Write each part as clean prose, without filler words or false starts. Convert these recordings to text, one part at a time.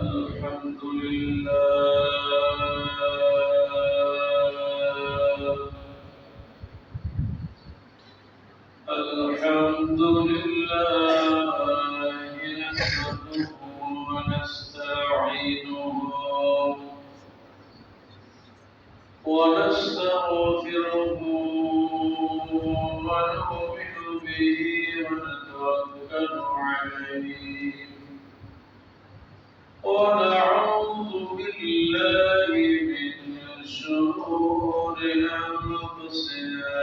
الحمد لله الحمد لله نحمده ونستعينه ونستغفره ونؤمن به ونتوكل عليه ونعوذ بالله من شرور أنفسنا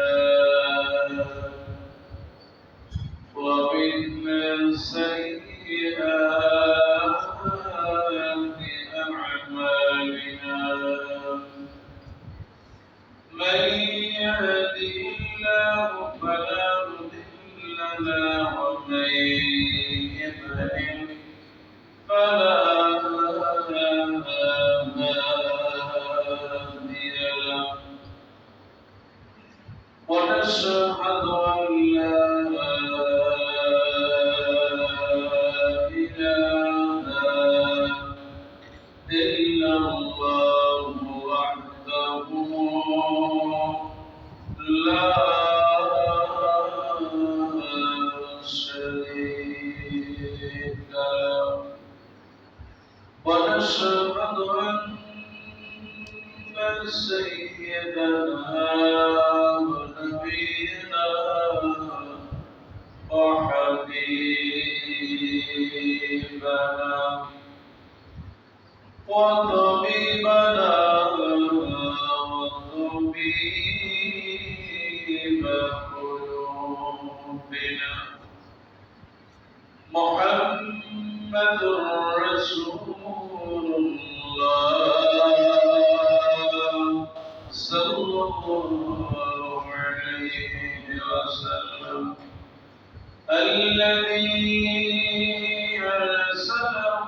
ومن سيئات أعمالنا من يهده الله فلا مضل له ومن يضلل فلا هادي له ونشهد أن لا إله إلا الله وحده لا شريك له ونشهد أن سيدنا ونبينا وحبيبنا وطبيبنا وطبيب قلوبنا محمد رسول الله صلى الله عليه وسلم الذي أرسله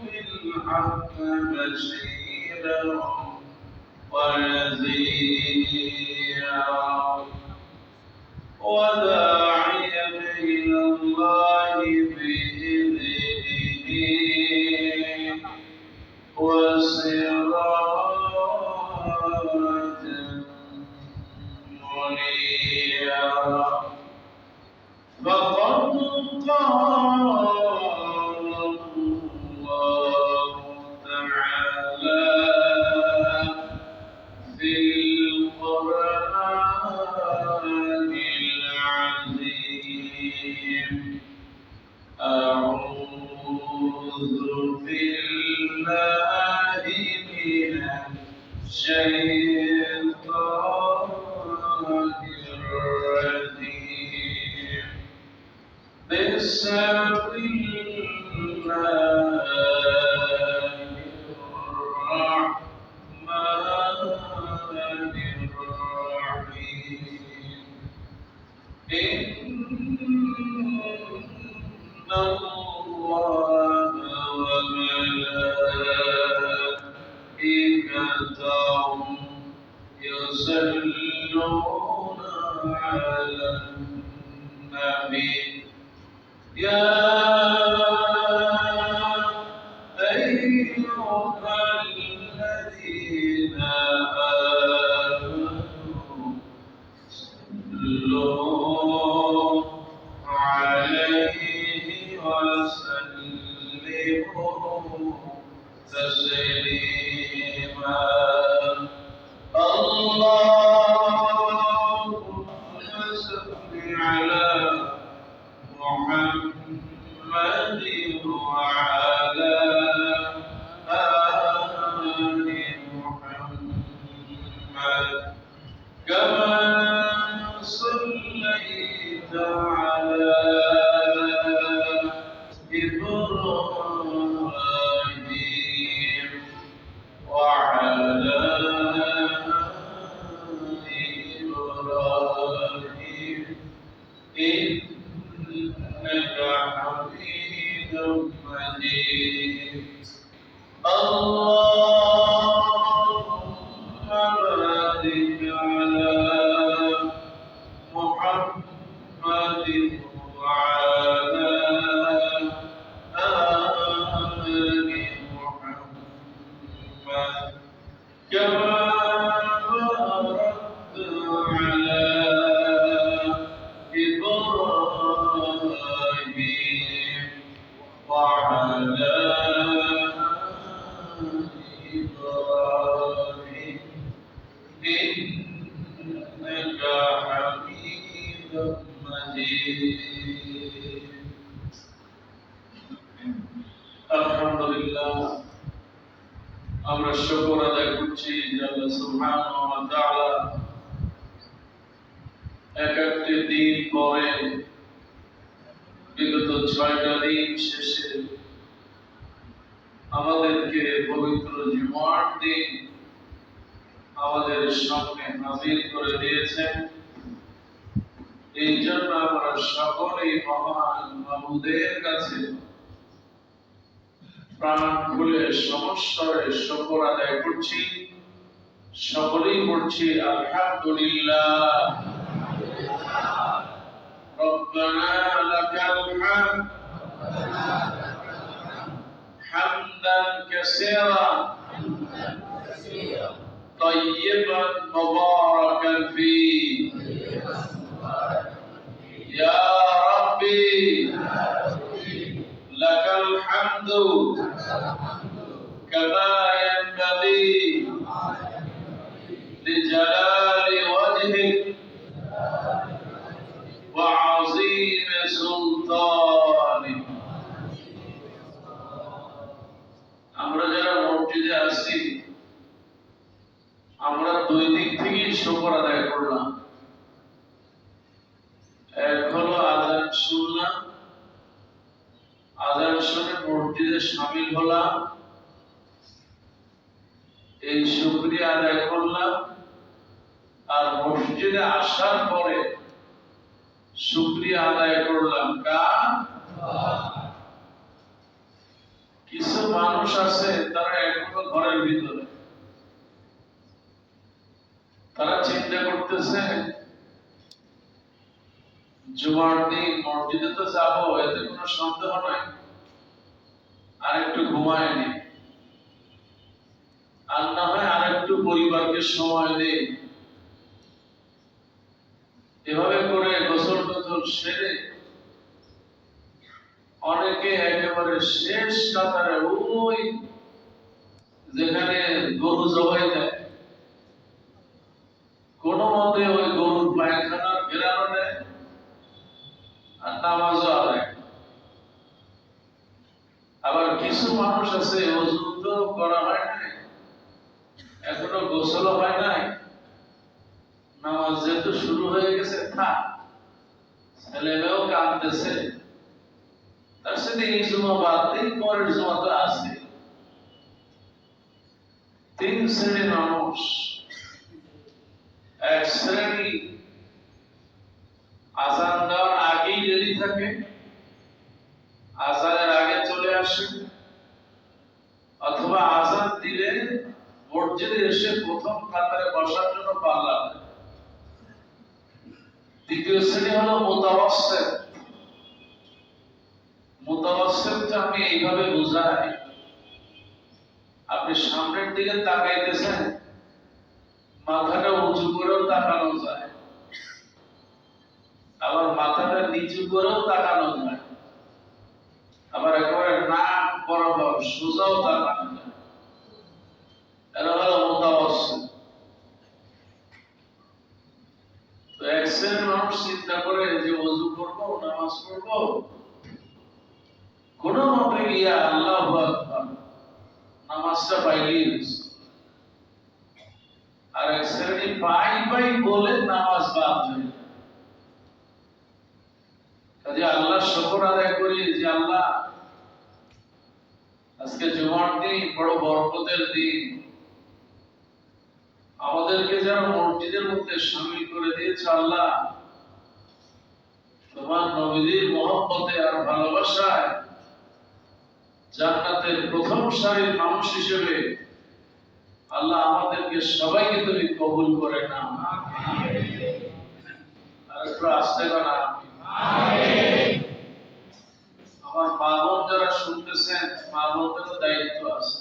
بالحق بشيرا ونذيرا وداعيا إلى الله بإذنه وسراجا منيرا فقد قال الله تعالى في القرآن العظيم أعوذ بالله من الشيطان الرجيم بسم الله الرحمن الرحيم إن الله وملائكته يصلون على النبي يا أيها الذين آمنوا صلوا عليه وسلموا تسليما اللهم صل على محمد وعلى آل محمد كما صليت على إبراهيم وعلى إبراهيم إنك حميد مجيد اللهم بارك على محمد وعلى آل محمد وعلى إبراهيم إنك حميد مجيد الحمد لله আমরা শুকর আদায় করছি আল্লাহ সুবহানাহু ওয়া তাআলা একটি দিন পরে বিগত 6টা দিন শেষে আমাদেরকে পবিত্র জুমার দিন আমাদের সামনে হাজির করে দিয়েছেন। এই জন্য আমরা সকলেই মহান মাবুদের কাছে প্রাণ খুলে সমস্বরে শুকর আদায় করছি। সকলেই করছি আলহামদুলিল্লাহ। ربنا لك الحمد حمدا كثيرا طيبا مباركا فيه يا ربي لك الحمد كما ينبغي لجلال وجهك وعظيم سلطانك। আমরা যারা মসজিদে আছি আমরা দুই দিক থেকেই শুকর আদায় করলাম। এক হলো আযান শুনলাম, আযান শুনে মসজিদে শামিল হলাম, এই শুকরিয়া আদায় করলাম। আর মসজিদে আসার পরে শুকরিয়া আদায় করলাম কার? কিছু মানুষ আছে তারা এখনো ঘরের ভিতরে, তারা চিন্তা করতেছে জুমার দিন মসজিদে তো যাবো, এতে কোনো সন্দেহ নাই, আর একটু ঘুমায় নি, আর না হয় আর একটু পরিবারকে সময় দেই। এভাবে করে গোসল টোসল সেরে অনেকে একেবারে শেষ কাতারে ওই যেখানে গরু জবাই দেয় কোন মতে ওই গরুর পায়খানার ঘেরানো নেয় আর নামাজও আদায়। আবার কিছু মানুষ আছে ওযু তো করা হয় নাই, এখনো গোসলও হয় নাই, নামাজ যেহেতু শুরু হয়ে গেছে থাক, ছেলেমেয়েও কাঁদতেছে, তার সাথে এই জুমা বাদ দিন, পরের জুমা তো আছে। তিন শ্রেণীর মানুষ। এক শ্রেণী আযান দেওয়ার আগেই রেডি থাকে, আযানের আগে চলে আসে, অথবা আযান দিলে মসজিদে এসে প্রথম কাতারে বসার জন্য পাল্লা দেয়। দ্বিতীয় শ্রেণী হলো মুতাওয়াসসিত। মুতাওয়াসসিতটা আমি এইভাবে বুঝাই, আপনি সামনের দিকে তাকাইতেছেন, মাথাটা উঁচু করেও তাকানো যায়, আবার মাথাটা নিচু করেও তাকানো যায়, আবার একেবারে নাক বরাবর সোজাও তাকানো যায়। এরা হলো মুতাওয়াসসিত। তো এক শ্রেণীর মানুষ চিন্তা করে যে ওযু করবো, নামাজ পড়বো, কোন মতে গিয়া আল্লাহু আকবার নামাজটা পাইলেই হয়েছে। আর এক শ্রেণী পাই পাই বলে নামাজ বাদ হয়ে যায়। কাজে আল্লাহ শুকর আদায় করি যে আল্লাহ আজকে জুমার দিন, বড় বরকতের দিন, আমাদেরকে যারা মসজিদের মধ্যে শামিল করে দিয়েছে, আল্লাহ তোমার নবীর মহব্বতে আর ভালোবাসায় জান্নাতের প্রথম সারির মানুষ হিসেবে আল্লাহ আমাদেরকে সবাইকে তুমি কবুল করে নাও। আর একটু আস্তে করে আমিন। আমার মা বোন যারা শুনতেছেন, মা বোনদেরও দায়িত্ব আছে।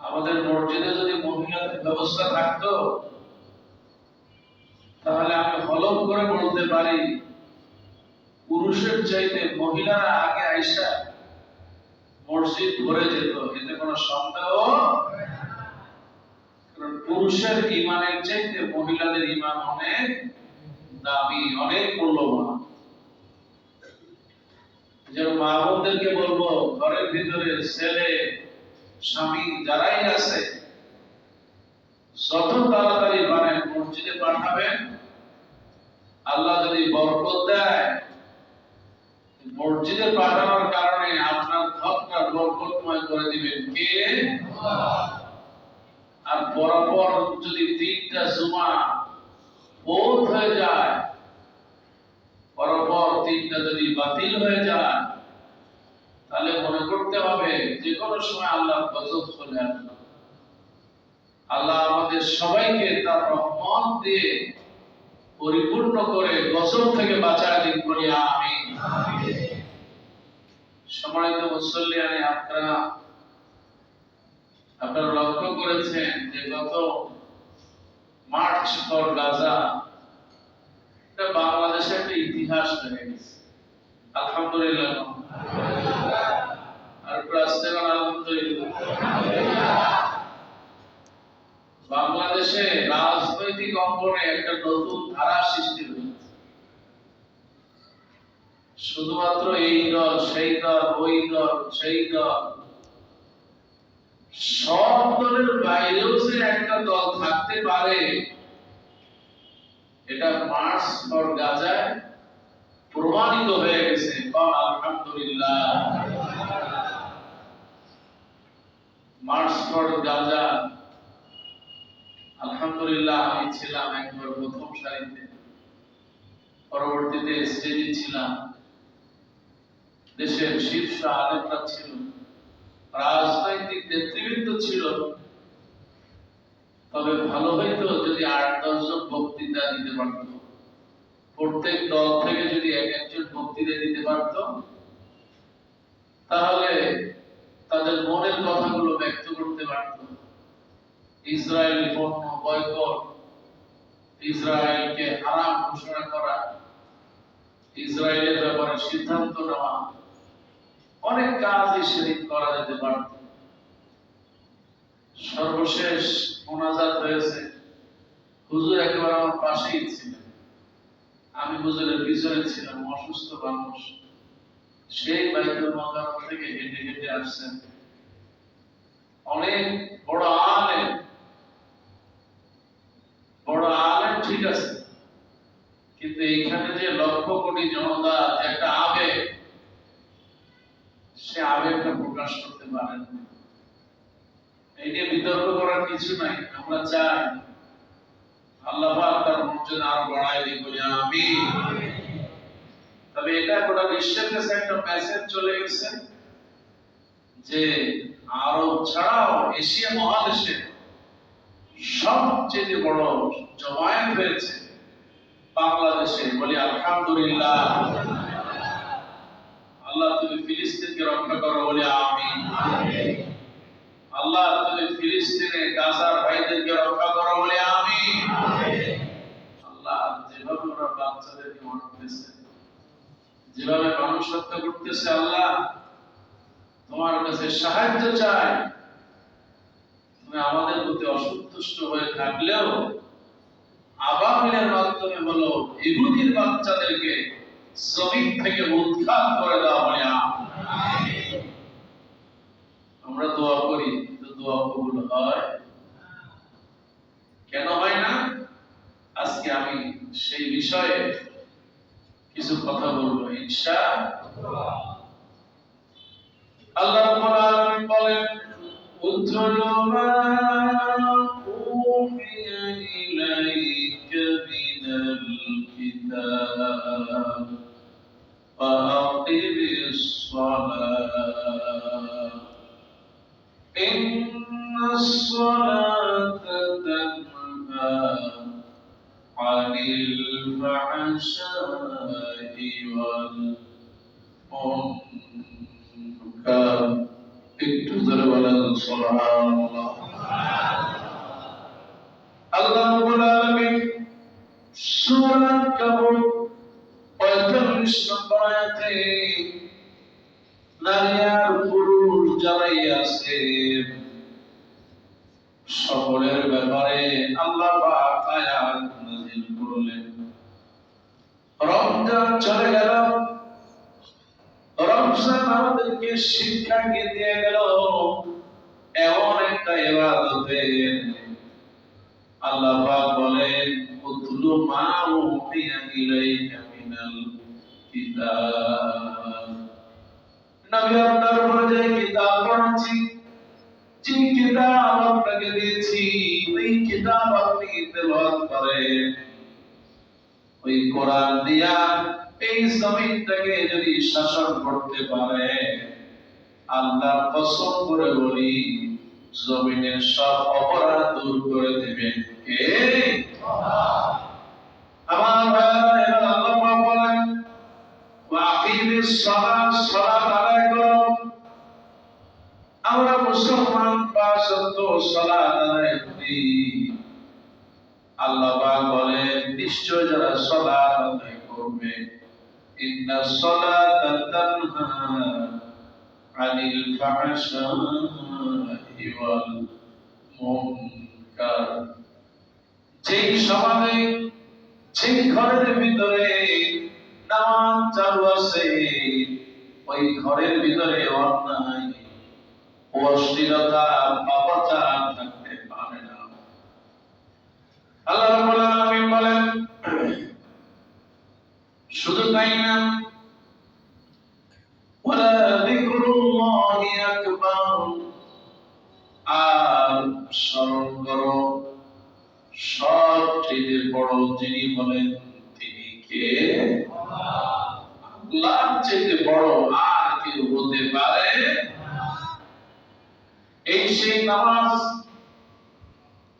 আমাদের মসজিদে যদি মহিলাদের ব্যবস্থা থাকতো তাহলে আমি হলফ করে বলতে পারি পুরুষের চাইতে মহিলারা আগে আইসা মসজিদ ভরে যেত, এতে কোনো সন্দেহ। কারণ পুরুষের ইমানের চাইতে মহিলাদের ইমান অনেক দামি, অনেক মূল্যবান। যেন মা বোনদেরকে বলবো, ঘরের ভিতরে ছেলে স্বামী যারাই আছে যত তাড়াতাড়ি পারেন মসজিদে পাঠাবেন। আল্লাহ যদি বরকত দেয়, মসজিদে পাঠানোর কারণে আপনার ঘরটা বরকতময় করে দিবেন কে? আর পরপর যদি 3টা জুমা বোধ হয়ে যায়, পরপর 3টা যদি বাতিল হয়ে যায়, তাহলে মনে করতে হবে যে কোনো সময় আল্লাহর গজব চলে আসবে। আল্লাহ আমাদের সবাইকে তার রহমত দিয়ে পরিপূর্ণ করে গজব থেকে বাঁচায় দিন, বলি আমিন। সম্মানিত মুসল্লিয়ানে, আপনারা লক্ষ্য করেছেন যে গত মার্চ ফর গাজা এটা বাংলাদেশের একটা ইতিহাস হয়ে গেছে। আলহামদুলিল্লাহ। আর প্রাস্তেগণ আলহামদুলিল্লাহ। বাংলাদেশে রাজনৈতিক অঙ্গনে একটা নতুন ধারা সৃষ্টি হয়েছে। শুধুমাত্র এই দল সেই দল, ওই দল সেই দল, সব দলের বাইরেও যে একটা দল থাকতে পারে, এটা মার্চ ফর গাজায় প্রমাণিত হয়ে গেছে। আলহামদুলিল্লাহ। মার্চ ফর গাজা, আলহামদুলিল্লাহ আমি ছিলাম একবার প্রথম সারিতে, পরবর্তীতে স্টেজে ছিলাম। দেশের শীর্ষ আলেমরা ছিল, রাজনৈতিক নেতৃবৃন্দ ছিল। তবে ভালো হইতো যদি 8-10 জন বক্তৃতা দিতে পারত, প্রত্যেক দল থেকে যদি একজন বক্তৃতা দিতে পারত, তাহলে তাদের মনের কথাগুলো ব্যক্ত করতে পারত। ইসরায়েলি পণ্য বয়কট, ইসরায়েলকে হারাম ঘোষণা করা, ইসরায়েলের ব্যাপারে সিদ্ধান্ত নেওয়া, অনেক কাজই সেদিন করা যেতে পারত। সর্বশেষ মোনাজাত হয়েছে, হুজুর একেবারে আমার পাশেই ছিলেন, আমি হুজুরের পিছনে ছিলাম। অসুস্থ মানুষ, সেই বাইতুল মুকাররম থেকে হেঁটে হেঁটে আসছেন। অনেক বড় আলেম, বড় আলেম ঠিক আছে, কিন্তু এইখানে যে লক্ষ কোটি জনতা, যে একটা আবেগ, সে আবেগটা প্রকাশ করতে পারেন না। এই নিয়ে বিতর্ক করার কিছু নাই। আমরা চাই আল্লাহ পাক তার মর্যাদা আরো বাড়ায় দিন, বলি আমিন। তবে এটা গোটা বিশ্বের কাছে একটা মেসেজ চলে গেছে যে আরব ছাড়াও এশিয়া মহাদেশে সবচেয়ে বড় জমায়েত হয়েছে বাংলাদেশে, বলি আলহামদুলিল্লাহ। আল্লাহ তুমি ফিলিস্তিনকে রক্ষা করো, বলি আমিন। আল্লাহ তুমি ফিলিস্তিনে গাজার ভাইদেরকে রক্ষা করো, বলি আমিন। আল্লাহ যেভাবে ওরা বাচ্চাদেরকে মারতেছে, যেভাবে মানুষ হত্যা করতেছে, আল্লাহ তোমার কাছে সাহায্য চাই। তুমি আমাদের প্রতি অসন্তুষ্ট হয়ে থাকলেও আবাবিলের মাধ্যমে হলো ইহুদির বাচ্চাদেরকে জমিন থেকে উৎখাত করে দাও, বলি আমিন। আমরা দোয়া করি, কিন্তু দোয়া কবুল হয় কেন হয় না? আজকে আমি সেই বিষয়ে কিছু কথা বলবো ইনশাআল্লাহ। আল্লাহ রাব্বুল আলামিন বলেন, উতলু মা উহিয়া ইলাইকা মিনাল কিতাব ওয়া আকিমিস সালাহ ইন্নাস সালাতা তানহা আনিল ফাহশাই ওয়াল মুনকার। একটু জোরে বলেন সুবহানাল্লাহ। আল্লাহ রাব্বুল আলামিন সূরা কাবুর 45 নম্বর আয়াতে চলে গেল। রমজান আমাদেরকে শিক্ষা দিয়ে গেল এমন একটা ইবাদতের। আল্লাহ পাক বলেন উতলু মা উহিয়া ইলাইকা মিনাল কিতাব। নবী আপনার উপরে যে কিতাব পড়াচ্ছি, যে কিতাব আপনাকে দিয়েছি, ওই কিতাব আপনি তেলাওয়াত করেন। ওই কোরআন দিয়া এই জমিনটাকে যদি শাসন করতে পারে, আল্লাহ কসম করে বলি জমিনের সব অপরাধ দূর করে দেবেন কে? আমার ভাইরা, এবার আল্লাহ পাক বলেন ওয়াকিমিস সালাত, সালাত আদায় করো। আমরা মুসলমান পাঁচ ওয়াক্ত সালাত আদায় করি। আল্লাহ পাক বলেন নিশ্চয় যারা সালাত আদায় করবে, ইন্নাস সালাতা তানহা আনিল ফাহশাই ওয়াল মুনকার। যেই সমাজে, যেই ঘরের ভিতরে নামাজ চালু আছে, ওই ঘরের ভিতরে অন্যায়, অশ্লীলতা, পাপাচার থাকতে পারে না। আল্লাহ রাব্বুল আলামিন বলেন শুধু তাই না, ওয়ালা যিকরুল্লাহি আকবার, আর স্মরণ করো সবচেয়ে বড় যিনি হলেন তিনি কে? আল্লাহর চেয়ে বড় আর কেউ হতে পারে? এই সেই নামাজ,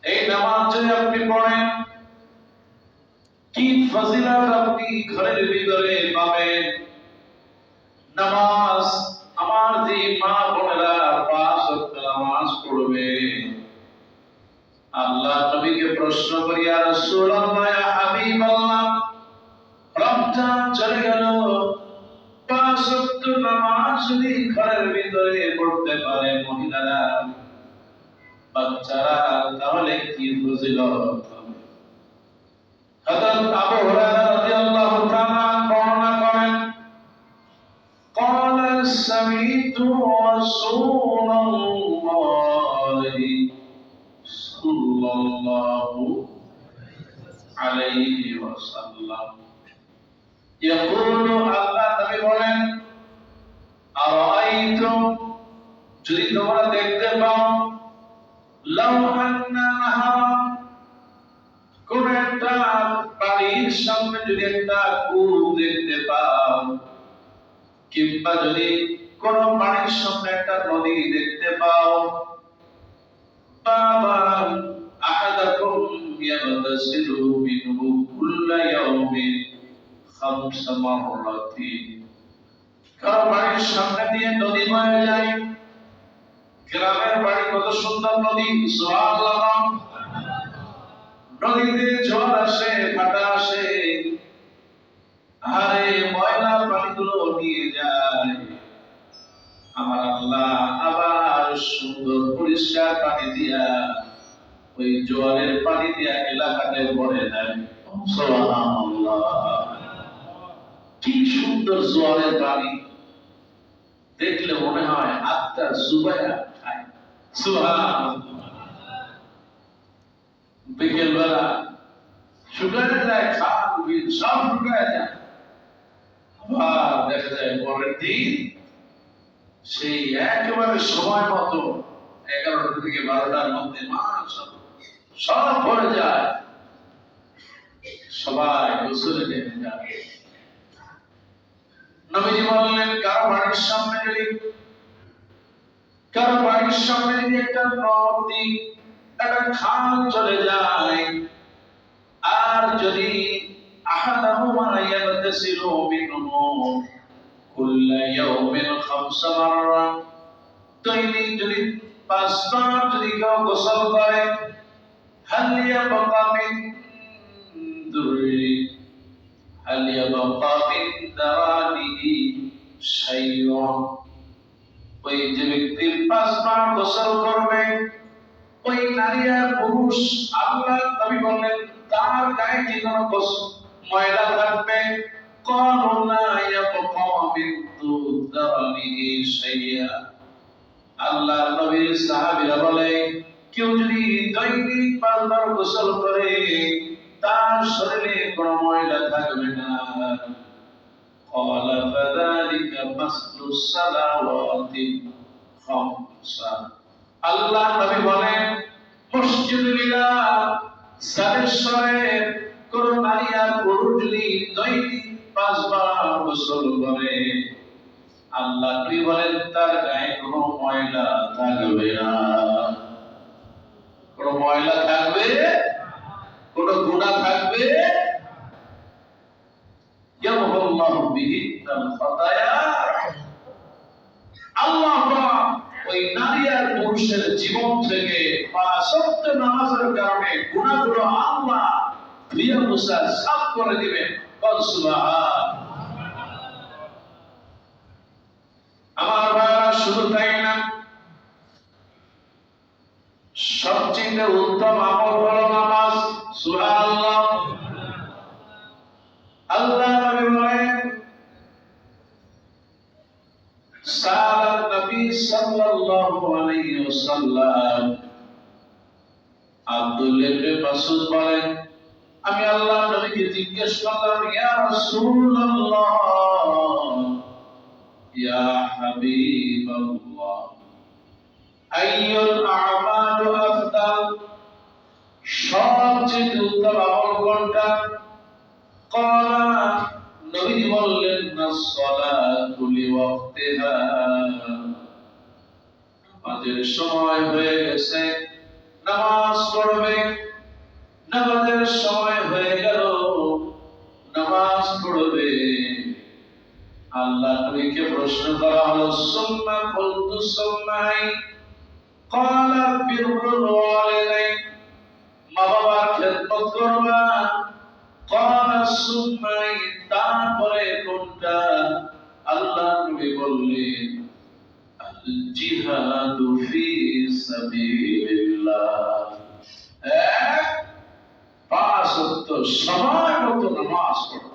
এই নামাজ যদি আপনি পড়েন, কি ফজিলত আপনি ঘরের ভিতরে পাবেন। নামাজ, আমার যে মা বোনেরা পাঁচ ওয়াক্ত নামাজ পড়বে, আল্লাহ নবীকে প্রশ্ন করি ইয়া রাসূলুল্লাহ, ইয়া হাবিবাল্লাহ, রমজান চলে গেল, পাঁচ ওয়াক্ত নামাজ যদি ঘরের ভিতরে পড়তে পারে মহিলারা, বাচ্চারা, তাহলে কি ফজিলত হবে? হযরত আবু হুরায়রা রাদিয়াল্লাহু তাআলা বর্ণনা করেন, قال سمعت رسول الله صلى الله عليه وسلم يقول, আল্লাহ নবী বলেন, আরাইতুম, যদি তোমরা দেখতে পাও, লাউ আন্না নাহারা, কোন একটা বাড়ির সামনে যদি একটা কূপ দেখতে পাও, কিংবা যদি কোন বাড়ির সামনে একটা নদী দেখতে পাও, বাবা আহাদাকুম ইয়াগতাসিলু মিনহু কুল্লা ইয়াউমিন খামসা মাররাতিন, কারো বাড়ির সামনে দিয়ে নদী বয়ে যায়, গ্রামের বাড়ি কত সুন্দর নদী, সুবহানাল্লাহ, নদীতে ঝড় আসে, ভাটা আসে, আরে ময়লা পানিগুলো নিয়ে যায়, আমার আল্লাহ আবার সুন্দর পরিষ্কার পানি দিয়া, ওই জোয়ারের পানি দিয়া এলাকাতে ভরে দেয়। সুবহানাল্লাহ, কি সুন্দর জোয়ারের পানি, দেখলে মনে হয় আত্মা জুবাইয়া খায়। সুবহানাল্লাহ, বিকেল বেলা শুকায় যায়, খাল বিল সব শুকায় যায়, আবার দেখা যায় পরের দিন সেই একেবারে সময় মতো 11টা থেকে 12টার মধ্যে মাছ সব ভরে যায়, সবাই গোসলে নেমে যায়। নবীজি বললেন কারো বাড়ির সামনে যদি একটা নদী, একটা খাল চলে যায়, আর যদি আহাদাহুমা ইয়াগতাসিলু মিনহু কুল্লা ইয়াউমিন খামসা মাররা, দৈনিক যদি 5 বার যদি কেউ গোসল করে, হাল ইয়াবকা মিন দারানিহি শাইউন, ওই যে ব্যক্তি 5 বার গোসল করবে, ওই নারী আর পুরুষ, আল্লাহ নবী বললেন তার গায়ে কি কোনো ময়লা থাকবে, قالوا لا يبقى من درنه شيئا আল্লাহর নবীর সাহাবীরা বলে কেউ যদি দৈনিক 5 বার গোসল করে তার শরীরে কোনো ময়লা থাকবে না قال فذلك مثل الصلوات الخمسة আল্লাহ নবী বলেন মসজিদুল্লাহ সারেশ্বরের কোন নারী আর পুরুষ যদি দৈনিক 5 বার গোসল করে আল্লাহ নবী বলেন তার গায়ে কোনো ময়লা থাকবে না কোনো ময়লা থাকবে কোনো গুনাহ থাকবে ইয়ামহুল্লাহু বিহিল খাতায়া আল্লাহ পাক ওই নারী আর পুরুষের জীবন থেকে পাঁচ ওয়াক্ত নামাজের কারণে গুনাহগুলো আল্লাহ ধুয়ে মুছে সাফ করে দিবেন বল সুবহান আমার ভাইরা শুধু তাই না সবচেয়ে উত্তম আমল হলো নামাজ সুবহানাল্লাহ আল্লাহ নবী বলেন সালাত নবী সাল্লাল্লাহু আলাইহি ওয়াসাল্লাম আব্দুল্লাহ ইবনে মাসউদ বলেন আমি আল্লাহর নবীকে জিজ্ঞেস করলাম ইয়া রাসূলুল্লাহ ইয়া হাবিবাল্লাহ আইয়ুল আমালু আফদাল সবচেয়ে উত্তম আমল কোনটা ক্বালা নবী বললেন নাস-সালাতু লিওয়াক্তিহা নামাজের সময় হয়ে গেছে নামাজ পড়বে নামাজের সময় হয়ে গেল নামাজ পড়বে আল্লাহ নবীকে প্রশ্ন করা হলো সুম্মা কুলতু সুম্মাই ক্বালা বিররুল ওয়ালিদাইন মা বাবার খেদমত করবা ক্বালা সুম্মাই তারপরে কোনটা আল্লাহ নবী বললেন আল জিহাদু ফি সাবিলিল্লাহ পাঁচ ওয়াক্ত সময় মতো নামাজ পড়ো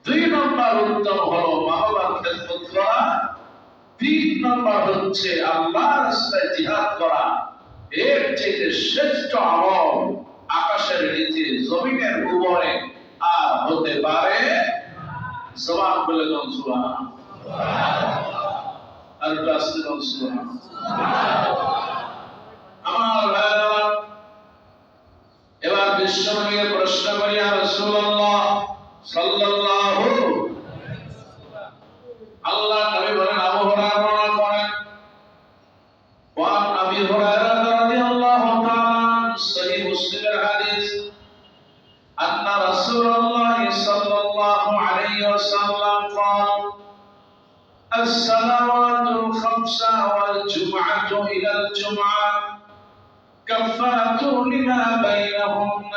2 নম্বর উত্তম হলো মা বাবার খেদমত করা 3 নম্বর হচ্ছে আল্লাহর রাস্তায় জিহাদ করা এর চেয়ে শ্রেষ্ঠ আমল আকাশের নিচে জমিনের উপরে আর হতে পারে জবান বলে কোন সুবহানাল্লাহ আর রাসূল কোন সুবহানাল্লাহ আমার ভাইরা এবার বিশ্বনবীকে প্রশ্ন করি ইয়া রাসূলুল্লাহ সাল্লাল্লাহু আল্লাহ নবী বলেন আবু হুরায়রা বর্ণনা করেন ওয়া আবি হুরায়রা রাদিয়াল্লাহু তাআলা সহিহ মুসলিমের হাদিস আন্না রাসূলুল্লাহ সাল্লাল্লাহু আলাইহি ওয়াসাল্লাম قال الصلوات الخمس والجمعة إلى الجمعة كفارة لما بينهن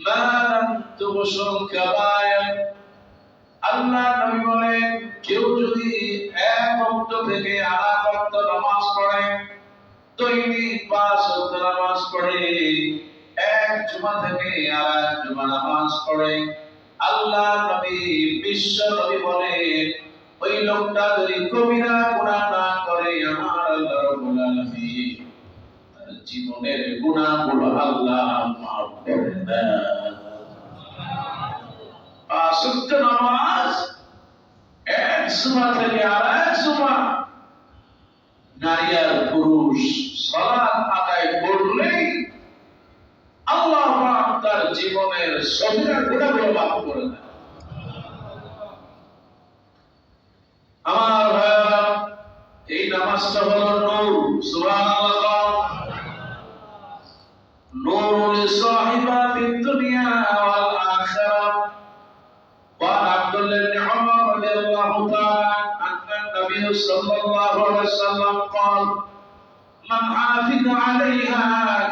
ما لم تغشر الكبائر আল্লাহ নবী বলেন কেউ যদি এক ওয়াক্ত থেকে আরেক ওয়াক্ত নামাজ পড়ে দৈনিক 5 ওয়াক্ত নামাজ পড়ে এক জুমা থেকে আরেক জুমা নামাজ পড়ে আল্লাহ নবী বিশ্ব নবী বলেন ওই লোকটা যদি কবিরা গুনাহ না করে আমার আল্লাহ রাব্বুল আলামিন তার জীবনের গুনাহগুলো আল্লাহ মাফ করে দেন পাঁচ ওয়াক্ত নামাজ এক জুমা থেকে আরেক জুমা নারী আর পুরুষ সালাত আদায় করলেই আল্লাহ পাক তার জীবনের সবিরা গুনাহগুলো মাফ করে দেন আমার ভাইরা এই নামাজটা হলো নূর সুবহানাল্লাহ নূরুল সাহিবা ফিদ দুনিয়া ওয়াল আখিরাহ ওয়া আব্দুল্লাহ ইবনে উমর রাদিয়াল্লাহু তাআলা আন্না নবী সাল্লাল্লাহু আলাইহি ওয়াসাল্লাম قال من حافظ عليها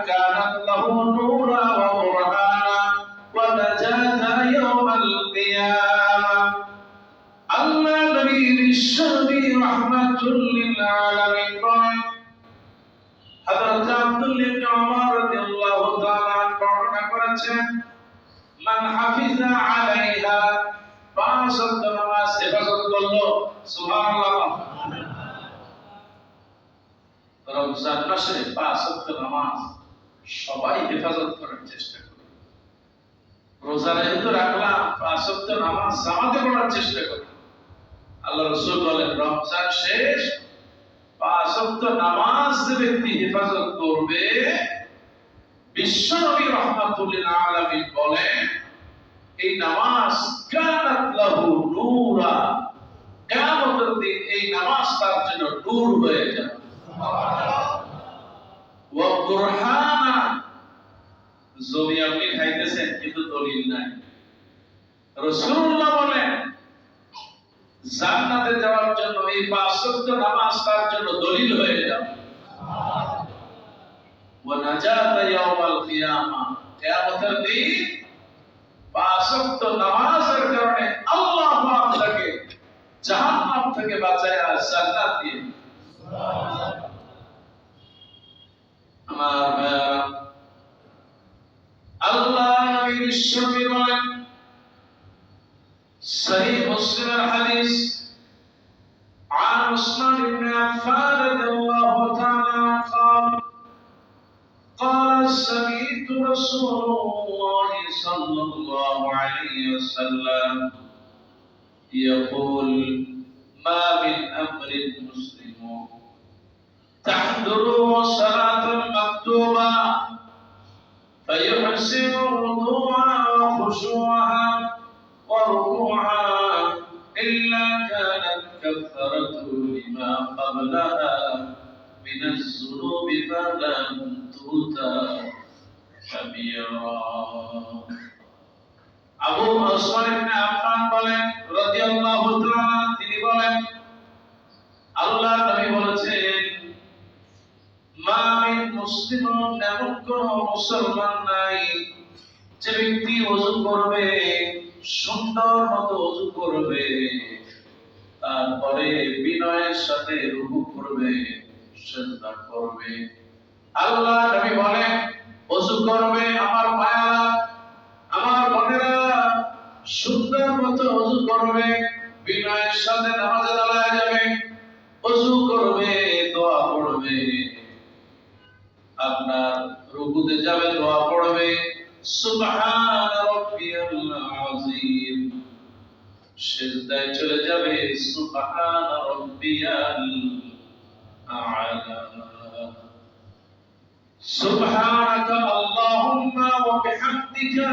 كانت له نورا وبرهانا ونجاة يوم القيامة আল্লাহ নবী বিশ্বনবী রাহমাতুল লিল আলামিন বলেন হযরত আব্দুল্লাহ ইবনে উমর রাদিয়াল্লাহু তাআলা বর্ণনা করেছেন মান মান হাফিজা আলাইহা, পাঁচ ওয়াক্ত নামাজ হেফাজত করলো, সুবহানাল্লাহ। রমজান মাসে পাঁচ ওয়াক্ত নামাজ সবাই হেফাজত করার চেষ্টা করে। রোজা যেহেতু রাখলাম, পাঁচ ওয়াক্ত নামাজ জামাতে পড়ার চেষ্টা করে। আল্লাহ রাসূল বলেন, রমজান শেষ, পাঁচ ওয়াক্ত নামাজ যে ব্যক্তি হেফাজত করবে, বিশ্ব নবী রাহমাতুল লিল আলামিন বলেন, এই নামাজ কানাত লাহু নূরা, কিয়ামতের দিন এই নামাজ তার জন্য নূর হয়ে যাবে। সুবহানাল্লাহ। ওয়া বুরহানা, জমি আপনি খাইতেছেন কিন্তু দলিল নাই। রাসূলুল্লাহ বলেন, জান্নাতে যাওয়ার জন্য এই পাঁচ ওয়াক্ত নামাজ তার জন্য দলিল হয়ে যাবে। ওয়া নাজাতা ইয়াউমাল কিয়ামা, কিয়ামতের দিন পাঁচ ওয়াক্ত নামাজের কারণে আল্লাহ পাক তাকে জাহান্নাম থেকে বাঁচায়া জান্নাত দিয়ে। সুবহানাল্লাহ। আমার ভাইরা, আল্লাহ নবী বিশ্বনবী বলেন, সহিহ মুসলিমের হাদিস, عن عثمان بن عفان رضي الله تعالى عنه قال قال سمعت رسول الله صلى الله عليه وسلم يقول ما من أمر مسلم تحضره صلاة مكتوبة فيحسن وضوءها وخشوعها وركوعها إلا كانت كفارته لما قبلها من الذنوب ما لم تؤتى كبيرا। আবু ওসমান ইবনে আফফান বলেন রাদিয়াল্লাহু তাআলা, তিনি বলেন, আল্লাহর নবী বলেছেন, মা মিন মুসলিমুন, এমন কোন মুসলমান নাই যে ব্যক্তি ওযু করবে, সুন্দর মতো ওযু করবে, তারপরে বিনয়ের সাথে রুকু করবে, সিজদা করবে। আল্লাহ নবী বলেন, ওযু করবে আমার মায়েরা, আমার বোনেরা, সুন্দর মতো ওযু করবে, বিনয়ের সাথে নামাজে দাঁড়ায় যাবে, ওযু করবে, দোয়া পড়বে, আপনার রুকুতে যাবে, দোয়া পড়বে, সুবহান রাব্বিয়াল আযীম, সিজদায় চলে যাবে, সুবহান রাব্বিয়াল আ'লা, সুবহানাকা আল্লাহুম্মা ওয়া বিহামদিকা,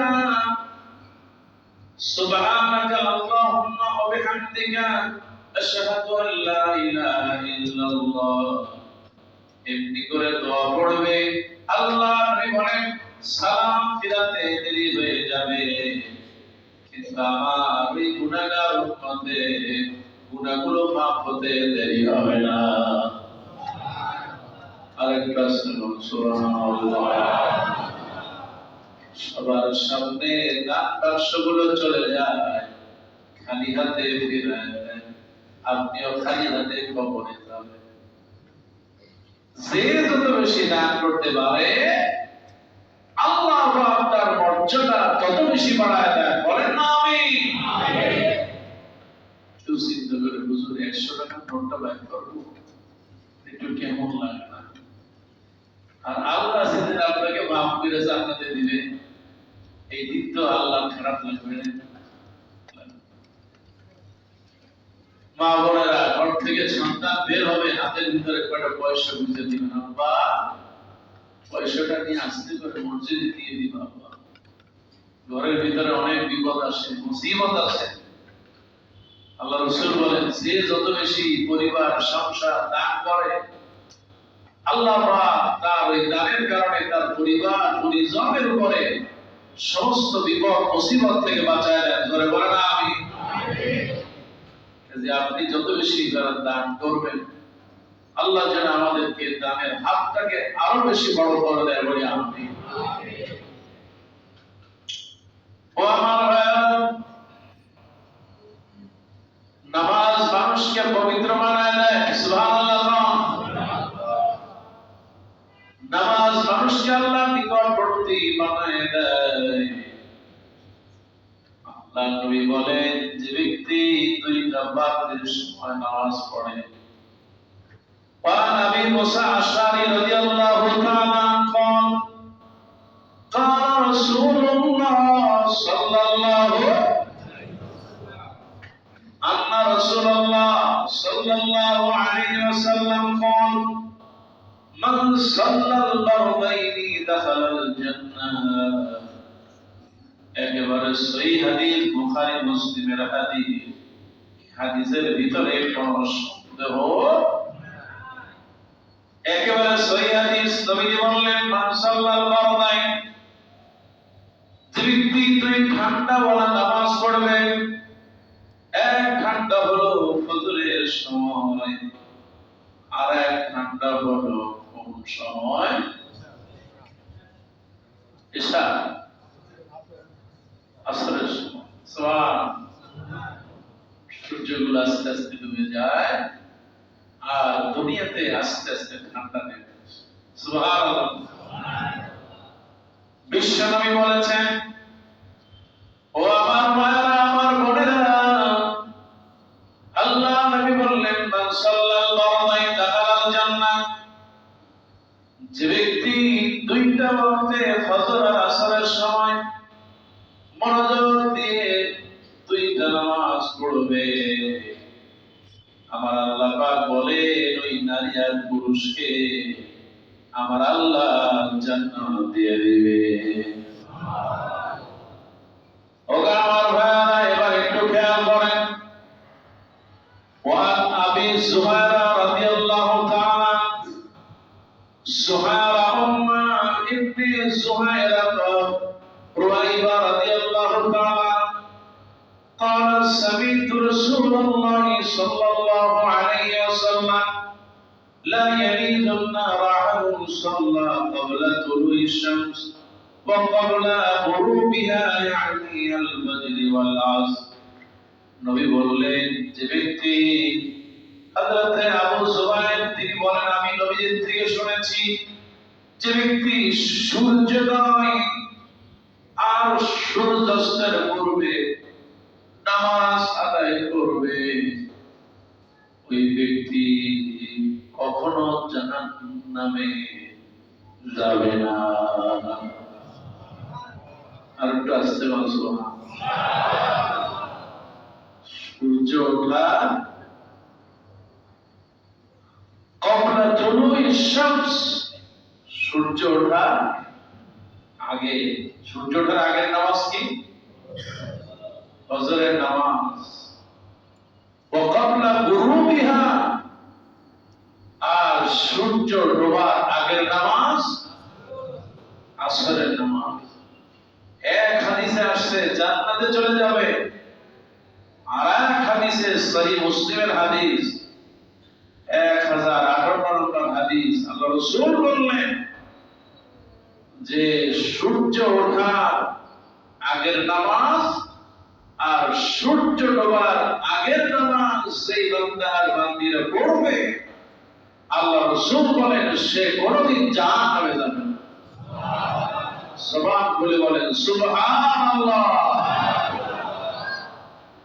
সুবহানাকা আল্লাহুম্মা ওয়া বিহামদিকা আশহাদু আল লা ইলাহা ইল্লাল্লাহ। এমনি করে দোয়া পড়বে। আল্লাহ নবী বলেন, সালাম ফিরাতে দেরি হয়ে যাবে, কিন্তু আমার ওই গুনাহগার উম্মতের গুনাহগুলো মাফ হতে দেরি হবে না। আরেকটা সুবহানাল্লাহ। সবার সামনে দান বাক্সগুলো চলে যায়, খালি হাতে ফিরে যায়, আপনিও খালি হাতে কবরে যাবেন। যে যত বেশি দান করতে পারে, আল্লাহ পাক তার মর্যাদা তত বেশি বাড়ায় দেন। বলেন না আমিন। কেউ চিন্তা করে, হুজুর 100 টাকা নোটটা বাইর করবো, একটু কেমন লাগে না? আর আল্লাহ সেদিন আপনাকে মাফ করে জান্নাতে দিবে, এই দিন তো আল্লাহ খারাপ লাগবে না? মা বোনেরা, ঘর থেকে সন্তান বের হবে, হাতের ভিতরে কয়টা পয়সা বুঝে দিবেন, আব্বা পয়সাটা নিয়ে আসতে করে মসজিদে দিয়ে দিবা। আব্বা, ঘরের ভিতরে অনেক বিপদ আসে, মুসিবত আসে। আল্লাহ রাসূল বলেন, যে যত বেশি পরিবার সংসার দান করে, আল্লাহ পাক তার ওই দানের কারণে তার পরিবার পরিজনের উপরে সমস্ত বিপদ মুসিবত থেকে বাঁচায় দেন। ধরে বলেন আমিন। যে আপনি যত বেশি দান করবেন, আল্লাহ যেন আমাদেরকে দানের হাতটাকে আরো বেশি বড় করে দেয়। বলি আমিন। ও আমার ভাইরা, নামাজ মানুষকে পবিত্র বানায় দেয়। সুবহানাল্লাহ। নামাজ মানুষকে আল্লাহর নিকটবর্তী বানায় দেয়। আল্লাহ নবী বলেন যে ব্যক্তি দুইটা বাতের সময় নামাজ পড়ে وعن ابي موسى الاشعري رضي الله تعالى عنه قال قال رسول الله صلى الله ان رسول الله صلى الله عليه وسلم قال من صلى الفرضين دخل الجنه একেবারে সহি হাদিস বুখারী মুসলিমের হাদিস হাদিসের ভিতরে কোনো সন্দেহ একেবারে সহি হাদিস নবীজি বললেন মান সাল্লাল ফারদাইন যে ব্যক্তি দুই ঘন্টা ওয়ালা নামাজ পড়বে এক ঘন্টা হলো ফজরের সময় আর এক ঘন্টা হলো কোন সময় ঈশা আসরের সময় সুবহানাল্লাহ সূর্যগুলো আস্তে আস্তে ডুবে যায় আর দুনিয়াতে আস্তে আস্তে ঠান্ডা নেমে আসে সুবহানাল্লাহ বিশ্ব নবী বলেছেন ও আমার মায়েরা আমার বোনেরা আল্লাহ নবী বললেন মান সাল্লাল ফারদাইন দাখালাল জান্নাহ যে ব্যক্তি দুইটা ওয়াক্তে ফজর আর আসরের সময় মনোযোগ দিয়ে দুইটা নামাজ পড়বে আমার আল্লাহ পাক বলেন ওই নারী আর পুরুষকে আমার আল্লাহ জান্নাত দিয়ে দিবে ওগো আমার ভাইরা এবার একটু খেয়াল করেন ওয়ান আবি যুহায়রা রাদিয়াল্লাহু তাআলা যুহায়রা উম্মা ইবনে যুহায়রা রুয়াইবা রাদিয়াল্লাহু তাআলা قال سمعت رسول الله صلى الله عليه وسلم لا يلد النار أحد صلى قبل طلوع الشمس وقبل غروبها يعني الفجر والعصر নবী বললেন যে ব্যক্তি হযরত আবু যুবাইর তিনি বলেন আমি নবীর থেকে শুনেছি যে ব্যক্তি সূর্যোদয় আর সূর্যাস্তের পূর্বে নামাজ আদায় করবে ওই ব্যক্তি কখনো জাহান্নামে যাবে না আর একটু আসতে বলছো সূর্য ওঠা কবলা তুলুই শামস সূর্য ওঠা আগে সূর্য ওঠার আগের নামাজ কি ফজরের নামাজ ওয়াকাবলা গুরুবিহা আর সূর্য ডোবার আগের নামাজ আসরের নামাজ এক হাদিসে আসছে জান্নাতে চলে যাবে আর এক হাদিসে সহিহ মুসলিমের হাদিস 1058 নম্বর হাদিস আল্লাহ রাসূল বললেন যে সূর্য ওঠার আগের নামাজ আর সূর্য ডোবার আগের নামাজ সেই বান্দার বান্দিরা পড়বে আল্লাহ রাসূল বলেন সে কোনদিন জাহান্নামে যাবে না সুবহান বলে বলেন সুবহানাল্লাহ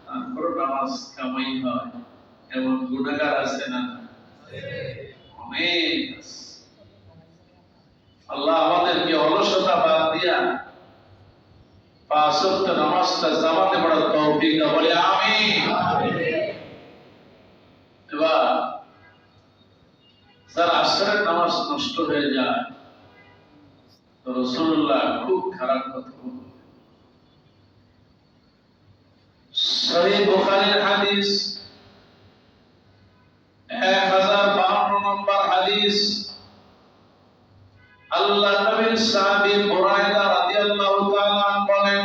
তারপর নামাজ কামাই হয় এমন গুনাহগার আছে না অনেক আল্লাহ আমাদেরকে অলসতা বাদ দিয়া পাঁচ ওয়াক্ত নামাজটা জামাতে পড়ার তৌফিক দাও বলে আমিন এবার যার আসরের নামাজ নষ্ট হয়ে যায় তো রাসূলুল্লাহ খুব খারাপ কথা বলেন সহিহ বুখারীর হাদিস 1052 নম্বর হাদিস আল্লাহ নবীর সাহাবী বুরায়দা রাদিয়াল্লাহু তাআলা বলেন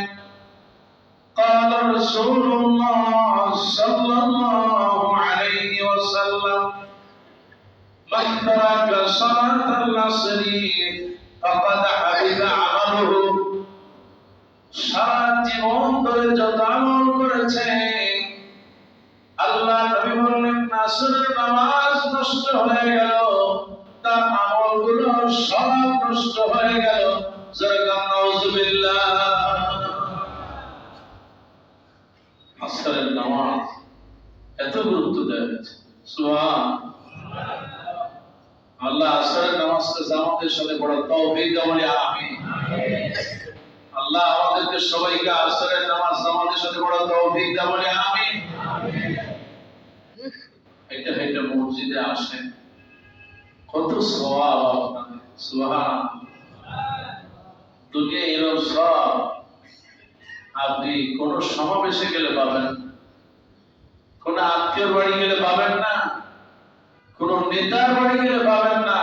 قال رسول الله صلى الله عليه وسلم من ترك صلاة العصر فقد حبط عمله সারা জীবন ধরে যত আমল করেছে আল্লাহ নবী বললেন আসরের নামাজ নষ্ট হয়ে গেল তার আমলগুলো সব নষ্ট হয়ে গেল যারা নাউযুবিল্লাহ আসরের নামাজ এত গুরুত্ব দেওয়া হয়েছে। সুবহানাল্লাহ। আল্লাহ আসরের নামাজকে জামাতের সাথে পড়ার তৌফিক দান বলি আমিন। আল্লাহ আমাদেরকে সবাইকে আসরের নামাজ জামাতের সাথে পড়ার তৌফিক দান বলি আমিন। এটা এটা মসজিদে আসেন, কত সওয়াব আপনাদের। সুবহানাল্লাহ। দুনিয়া এরকম সব আপনি কোন সমাবেশে গেলে পাবেন, কোন আত্মীয় বাড়ি গেলে পাবেন না, কোন নেতার বাড়ি গেলে পাবেন না।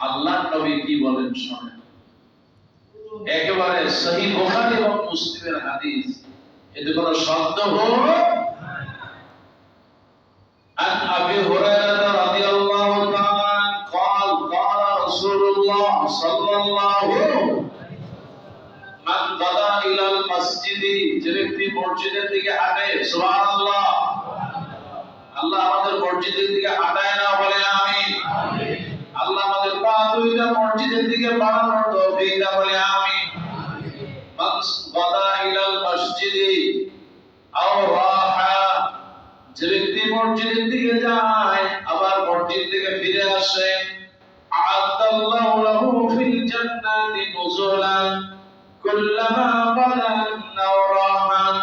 আল্লাহ নবী কি বলেন শোনেন, একেবারে সহিহ বুখারী এবং মুসলিমের হাদিস, এতে কোনো সন্দেহ عن أبي هريرة رضي الله تعالى قال قال رسول الله صلى الله من غدا إلى المسجد যে ব্যক্তি মসজিদের দিকে হাঁটে, সুবহানাল্লাহ, আল্লাহ আমাদের মসজিদের দিকে হাঁটায় না বলে আমিন। আল্লাহ আমাদের পা দুইটা মসজিদের দিকে বাড়ানোর তৌফিক দান বলে আমিন। মান গাদা ইলাল মসজিদি আও রাহা, যে ব্যক্তি মসজিদের দিকে যায় আবার মসজিদ থেকে ফিরে আসে, আ'আদাল্লাহু লাহু ফিল জান্নাতি নুজুলান কুল্লামা বাদান আও রাহান।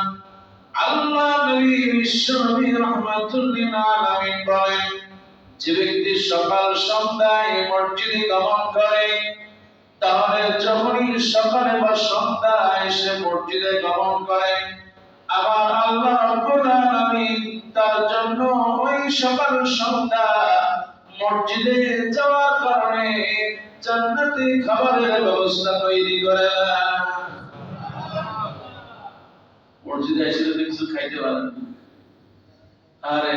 আল্লাহ নবী বিশ্বনবী রাহমাতুল লিল আলামিন বলেন, যে ব্যক্তি সকাল সন্ধ্যায় মসজিদে গমন করে, তাহলে যখনই সকালে বা সন্ধ্যায় সে মসজিদে গমন করে, আবার আল্লাহ রাব্বুল আলামিন তার জন্য ওই সকাল সন্ধ্যা মসজিদে যাওয়ার কারণে জান্নাতি খাবারের ব্যবস্থা তৈরি করে দেন। মসজিদে এসে যদি কিছু খাইতে পারেন, আরে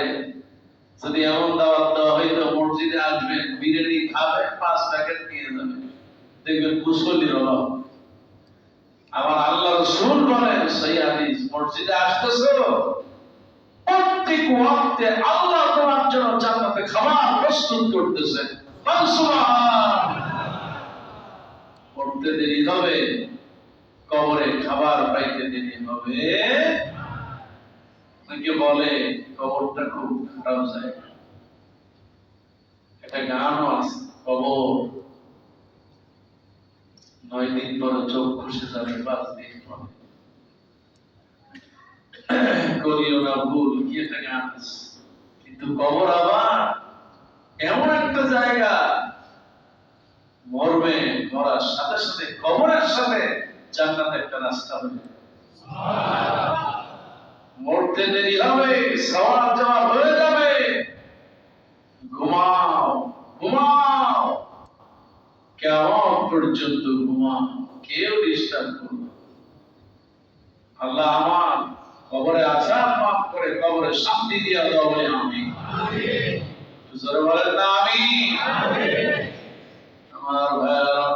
যদি এমন দাওয়াত দেওয়া হইতো মসজিদে আসবেন, বিরিয়ানি খাবেন, 5 প্যাকেট নিয়ে যাবেন, দেখবেন কুশলীর অভাব। আবার আল্লাহ রাসূল বলেন সহিহ হাদিস, মসজিদে আসতেছো, প্রত্যেক ওয়াক্তে আল্লাহ তোমার জন্য জান্নাতে খাবার প্রস্তুত করতেছেন। সুবহানাল্লাহ। পড়তে দেরি হবে, কবরে খাবার পাইতে দেরি হবে। অনেকে বলে কবরটা খুব খারাপ জায়গা, একটা গানও আছে, কবর 9 দিন পরে চোখ খুশে যাবে, 5 দিন পরে করিও না ভুল, কি একটা গান আছে। কিন্তু কবর আবার এমন একটা জায়গা, মরবে, মরার সাথে সাথে কবরের সাথে জান্নাতের একটা রাস্তা হবে। মরতে দেরি হবে, সওয়াব জমা হয়ে যাবে। ঘুমাও ঘুমাও, কিয়ামত পর্যন্ত ঘুমাও, কেউ ডিস্টার্ব করবে। আল্লাহ আমার কবরে আযাব মাফ করে কবরে শান্তি দিয়ে দাও বলে আমিন। জোরে বলেন না আমিন। আমার ভাইরা,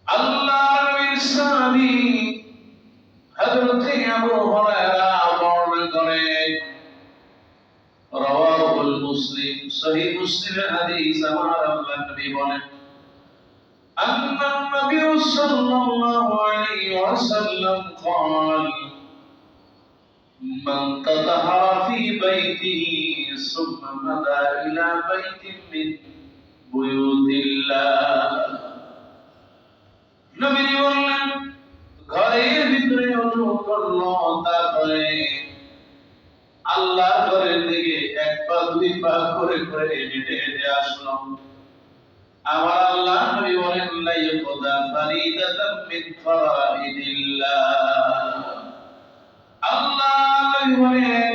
আল্লাহ নবীর সাহাবী হযরত আবু হুরায়রা বর্ণনা করেন, রাওয়াহুল মুসলিম, সহিহ মুসলিমের হাদিস, আমার আল্লাহ নবী বলেন, আন্না নবী সাল্লাল্লাহু আলাইহি ওয়াসাল্লাম قال من تطهر في بيته ثم مضى إلى بيت من بيوت الله, নবী বললেন, ঘরের ভিতরে ওযু করলো, তারপরে আল্লাহর ঘরের দিকে 1 পা 2 পা করে করে হেঁটে হেঁটে আসলো। আমার আল্লাহ নবী বলেন, লা ইয়াকুদা ফারিদাতাম মিন ফারাইদিল্লাহ। আল্লাহ নবী বলেন,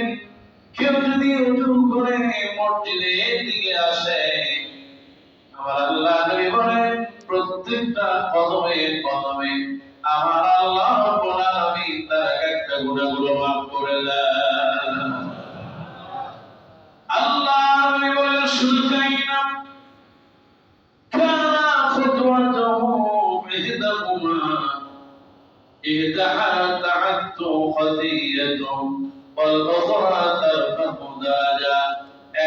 কেউ যদি ওযু করে মসজিদের দিকে আসে, আমার আল্লাহ নবী বলেন, প্রত্যেকটা কদমে কদমে আমার আল্লাহ রাব্বুল আলামিন তার একটা গুনাহগুলো মাফ করে দেন। আল্লাহ নবী বলেন, শুধু তাই না, কানা খুতওয়াতুহু ইহদাহুমা ইহদাহা তা'আতু খাদিয়াতুন ওয়াল উখরা তারফাহু দাজা।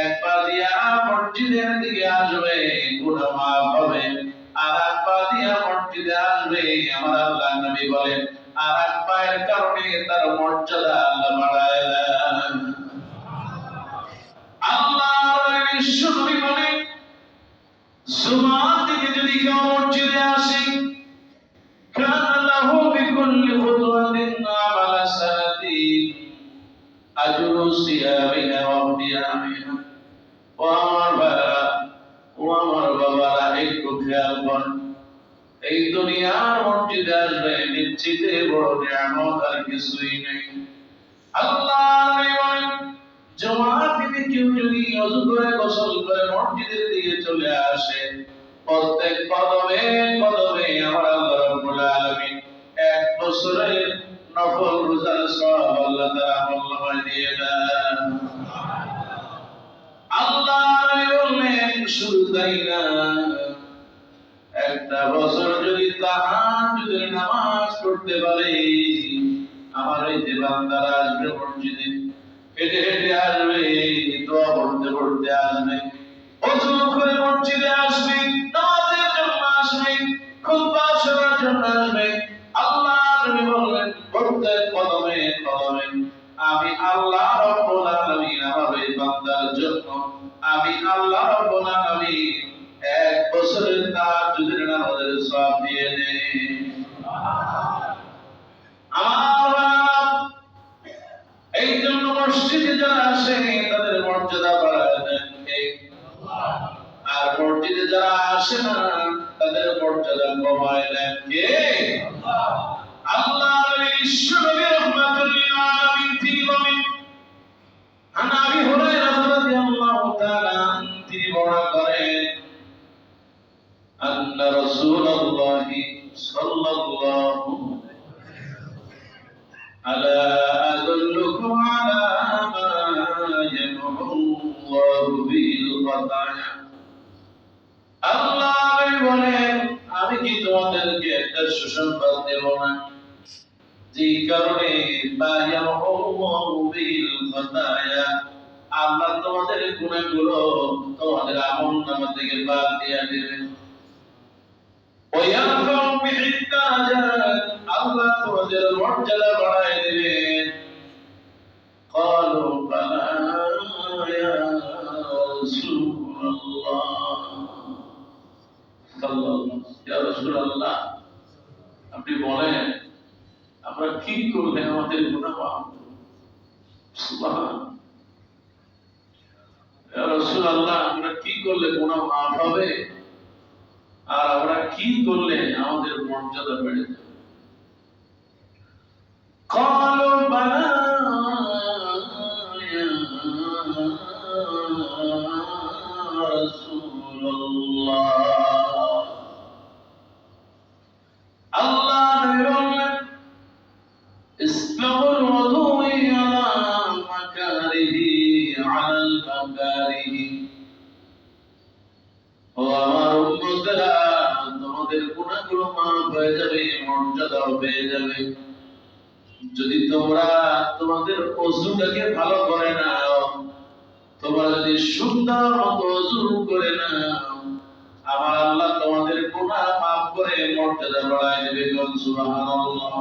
এক পা দিয়া মসজিদের দিকে আসবে, গুনাহ মাফ হবে, আর এক পা দিয়া মসজিদে আসবে, আমার আল্লাহ নবী বলেন, আর এক পায়ের কারণে তার মর্যাদা আল্লাহ বাড়ায় দেন। আল্লাহর বিশ্ব নবী বলেন, জুমার দিনে যদি কেউ মসজিদে আসে, কানা লাহু বিকুল্লি খুতওয়াতিন আমালা সানাতিন আজরু সিয়ামিহা ওয়া কিয়ামিহা। ও আমার ভাইরা, ও আমার বাবারা, একটু খেয়াল করেন, এই দুনিয়ার মসজিদে আসবে নিশ্চিতে বড় নিয়ামত আর কিছুই নেই। আল্লাহ বলেন, জুমার দিনে কেউ যদি ওযু করে গোসল করে মসজিদের দিকে চলে আসে, প্রত্যেক কদমে কদমে আমার আল্লাহ রাব্বুল আলামিন এক বছরের নফল রোজার সওয়াব আল্লাহ তাআলা আমলনামায় দিয়ে দেন। আল্লাহ বললেন, শুধু তাই না, একটা বছর যদি তাহাজ্জুদের নামাজ পড়তে পারে, আমার এই যে বান্দারা আসবে মসজিদে, হেঁটে হেঁটে আসবে, দোয়া পড়তে পড়তে আসবে, ওযু করে মসজিদে আসবে, নামাজের জন্য আসবে, খুতবা শোনার জন্য আসবে। আল্লাহ নবী বললেন, প্রত্যেক কদমে কদমে আমি আল্লাহ রাব্বুল আলামিন আমার এই বান্দার জন্য, আমি আল্লাহ রাব্বুল আলামিন এক বছরের তাহাজ্জুদের নামাজের সওয়াব দিয়ে দেই। আমার এই জন্য মসজিদে যারা আসে তাদের মর্যাদা বাড়ায় দেন কে? আর মসজিদে যারা আসে না তাদের মর্যাদা কমায় দেন কে? আল্লাহ বিশ্ব নবী রাহমাতুল লিল আলামিন তিনি বলেন, আন আবি হুরায়রা রাদিয়াল্লাহু তাআলা তিনি বর্ণনা করেন, আন্না রাসূলুল্লাহ সাল্লাল্লাহু আলা আদুল্লুকুম আলা মা ইয়ামহুল্লাহু বিল খাতায়া। আল্লাহ বলেন, আমি কি তোমাদেরকে একটা সুসংবাদ দেব না, যে কারণে মা ইয়ামহুল্লাহু বিল খাতায়া, আল্লাহ তোমাদের গুনাহগুলো তোমাদের আমলনামা থেকে বাদ দিয়ে দেবেন। ওয়ায়ারফাউ বিহিদ দারাজাত, আল্লাহ তোমাদের মর্যাদা বাড়ায় দিবেন। ক্বালু বালা ইয়া রাসূলুল্লাহ সাল্লাল্লাহু ইয়া রাসূলুল্লাহ, আপনি বলেন আমরা কি করলে আমাদের গুনাহ মাফ হবে? সুবহানাল্লাহ। ইয়া রাসূলুল্লাহ, আমরা কি করলে গুনাহ মাফ হবে, আর আমরা কি করলে আমাদের মর্যাদা বেড়ে যাবে? ক্বালু বালা ইয়া রাসূলুল্লাহ। আল্লাহ বললেন, ইসবাগুল ওযুই আলা মাকারিহি আলাল মাকারিহি। ও আমার উম্মতেরা, তোমাদের গুনাহগুলো মাফ হয়ে যাবে, মর্যাদা পেয়ে যাবে যদি তোমরা তোমাদের ওযুটাকে ভালো করে নাও, তোমরা যদি সুন্দর মতো ওযু করে নাও, আমার আল্লাহ তোমাদের গুনাহ মাফ করে মর্যাদা বাড়ায় দেবে। সুবহানাল্লাহ।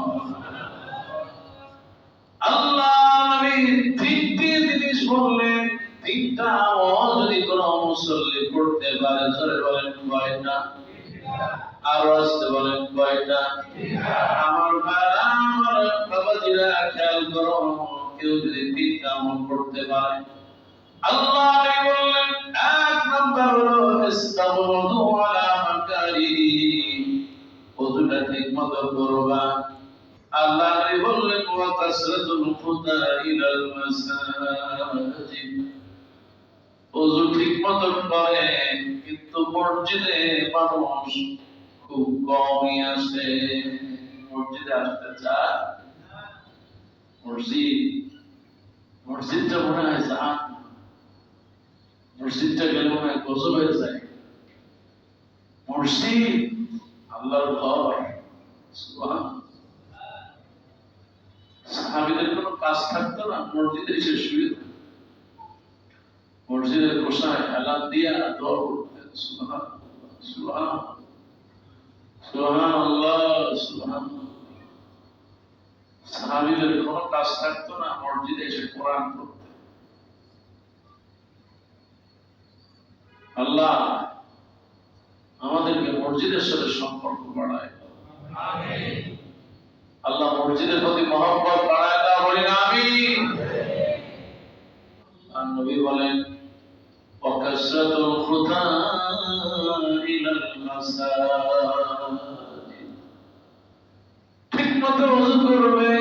আল্লাহ নবী তিনটি জিনিস বললেন, তিনটা আমল যদি কোনো মুসল্লি করতে পারে, জোরে বলেন কয়টা? আর আসতে বলেন কয়টা? আমার ভাইরা, আমার বাবাজিরা, খেয়াল করো, কেউ যদি তিনটা আমল করতে পারে, আল্লাহ বললেন, এক নাম্বার হলো ইসতাগফিরু আলা মাকারিহি, ওযুটা ঠিকমতো করবা। আল্লাহ বললেন, ওয়া কাসরাতুল খুতা ইলাল মাসাজিদ, ওযু ঠিকমতো করে কিন্তু মসজিদে মানুষ খুব কমই আসে। মসজিদে আসতে চায়, মসজিদটা মনে হয় জাহান, মসজিদটা গেলে মনে হয় গজব হয়ে যায়। মসজিদ আল্লাহর ঘর। সুবহানাল্লাহ। সাহাবীদের কোনো কাজ থাকতো না, মসজিদে এসে শুয়ে মসজিদের কোষায় এলান দিয়া দোয়া করতেন। সুবহানাল্লাহ, সুবহানাল্লাহ, সুবহানাল্লাহ, সুবহানাল্লাহ। সাহাবীদের কোনো কাজ থাকতো না, মসজিদে এসে কোরআন পড়তে। আল্লাহ আমাদেরকে মসজিদের সাথে সম্পর্ক বাড়ায়, আল্লাহ মসজিদের প্রতি মহব্বত বাড়ায় দাও, বলি না আমিন। আর নবী বলেন ওয়াকাসরাতুল খুতা ইলাল মাসাজিদ, ঠিকমতো ওযু করবে,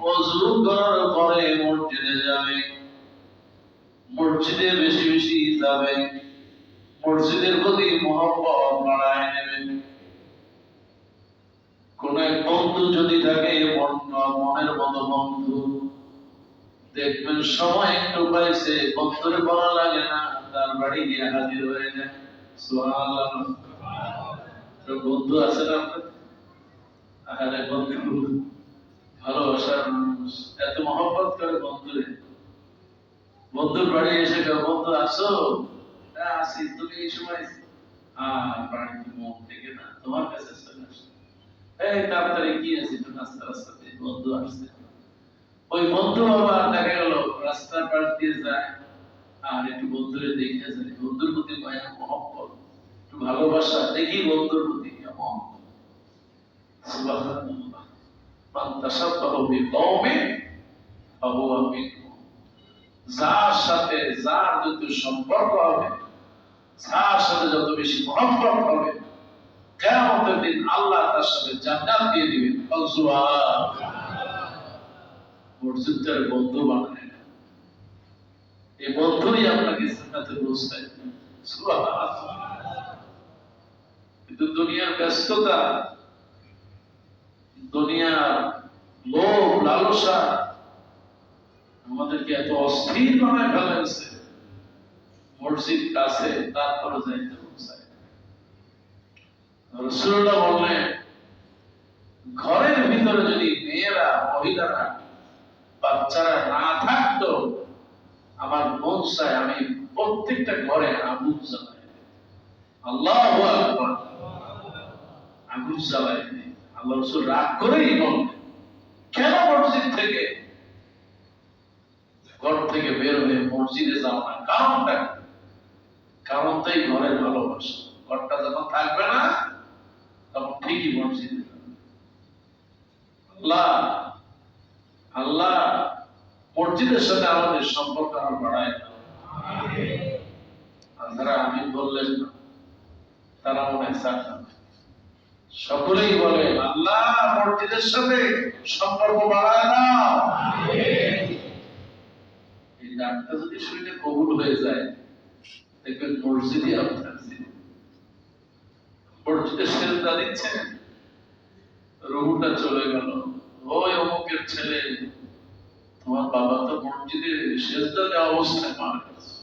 ওযু করার পরে মসজিদে যাবে, মসজিদে বেশি বেশি যাবে, মসজিদের প্রতি মহব্বত বাড়ায় নেবে। কোন এক বন্ধু যদি থাকে মনের মতো বন্ধু, দেখবেন সময় একটু পাইছে, বন্ধুরে বলা লাগে না, তার বাড়ি গিয়ে হাজির হয়ে যায়। সুবহানাল্লাহ। বন্ধু আছে না আপনার? আরে বন্ধু ভালোবাসার মানুষ, এত মহব্বত করে বন্ধুরে। বন্ধুর বাড়ি এসে বন্ধু আসো, আসি, তুমি এই সময় বাড়িতে মন থেকে না, তোমার কাছে চলে আসো, এই তাড়াতাড়ি কি আছে, একটু নাস্তা রাস্তাতে বন্ধু আসছে। ওই বন্ধু আবার দেখা গেল রাস্তার পাশ দিয়ে যায়, আর একটু বন্ধুরে দেখে যায়, বন্ধুর প্রতি মায়া মহব্বত, একটু ভালোবাসা দেখি বন্ধুর প্রতি কেমন। সুবহানাল্লাহ। মান তাশাব্বাহা বিকওমিন ফাহুয়া মিনহুম, যার সাথে যার যত সম্পর্ক হবে, যার সাথে যত বেশি মহব্বত হবে, কিয়ামতের দিন আল্লাহ তার সাথে জান্নাত দিয়ে দিবেন। মসজিদের বন্ধু বানায়, এই বন্ধুই আপনাকে জান্নাতে পৌঁছায়। সুবহানাল্লাহ। কিন্তু দুনিয়ার ব্যস্ততা, দুনিয়ার লোভ লালসা আমাদেরকে এত অস্থির বানায় ফেলেছে, মসজিদ কাছে তারপরে যাইতে পৌঁছায়। রাসূলুল্লাহ বললেন, ঘরের ভিতরে যদি মেয়েরা, মহিলারা, বাচ্চারা না থাকতো, আমার মন চায় আমি প্রত্যেকটা ঘরে আগুন জ্বালাই। আল্লাহু আকবার। আগুন জ্বালাই। আল্লাহ রাসূল রাগ করেই বললেন, কেন মসজিদ থেকে, ঘর থেকে বের হয়ে মসজিদে যাও না? কারণটা, কারণটাই ঘরের ভালোবাসা। ঘরটা যখন থাকবে না, তখন ঠিকই মসজিদে যাবে। আল্লাহ আল্লাহ মসজিদের সাথে আমাদের সম্পর্ক আরো বাড়ায় দাও। আর যারা আমি বললেন না, তারা মনে চান, সকলেই বলে আল্লাহ মসজিদের সাথে সম্পর্ক বাড়ায় দাও। এই ডাকটা যদি শুনে কবুল হয়ে যায়, দেখবেন মসজিদই আপনার জীবন। মসজিদে সেজদা দিচ্ছেন, রুহুটা চলে গেল, ওই অমুকের ছেলে, তোমার বাবা তো মসজিদে সেজদা দেওয়া অবস্থায় মারা গেছে।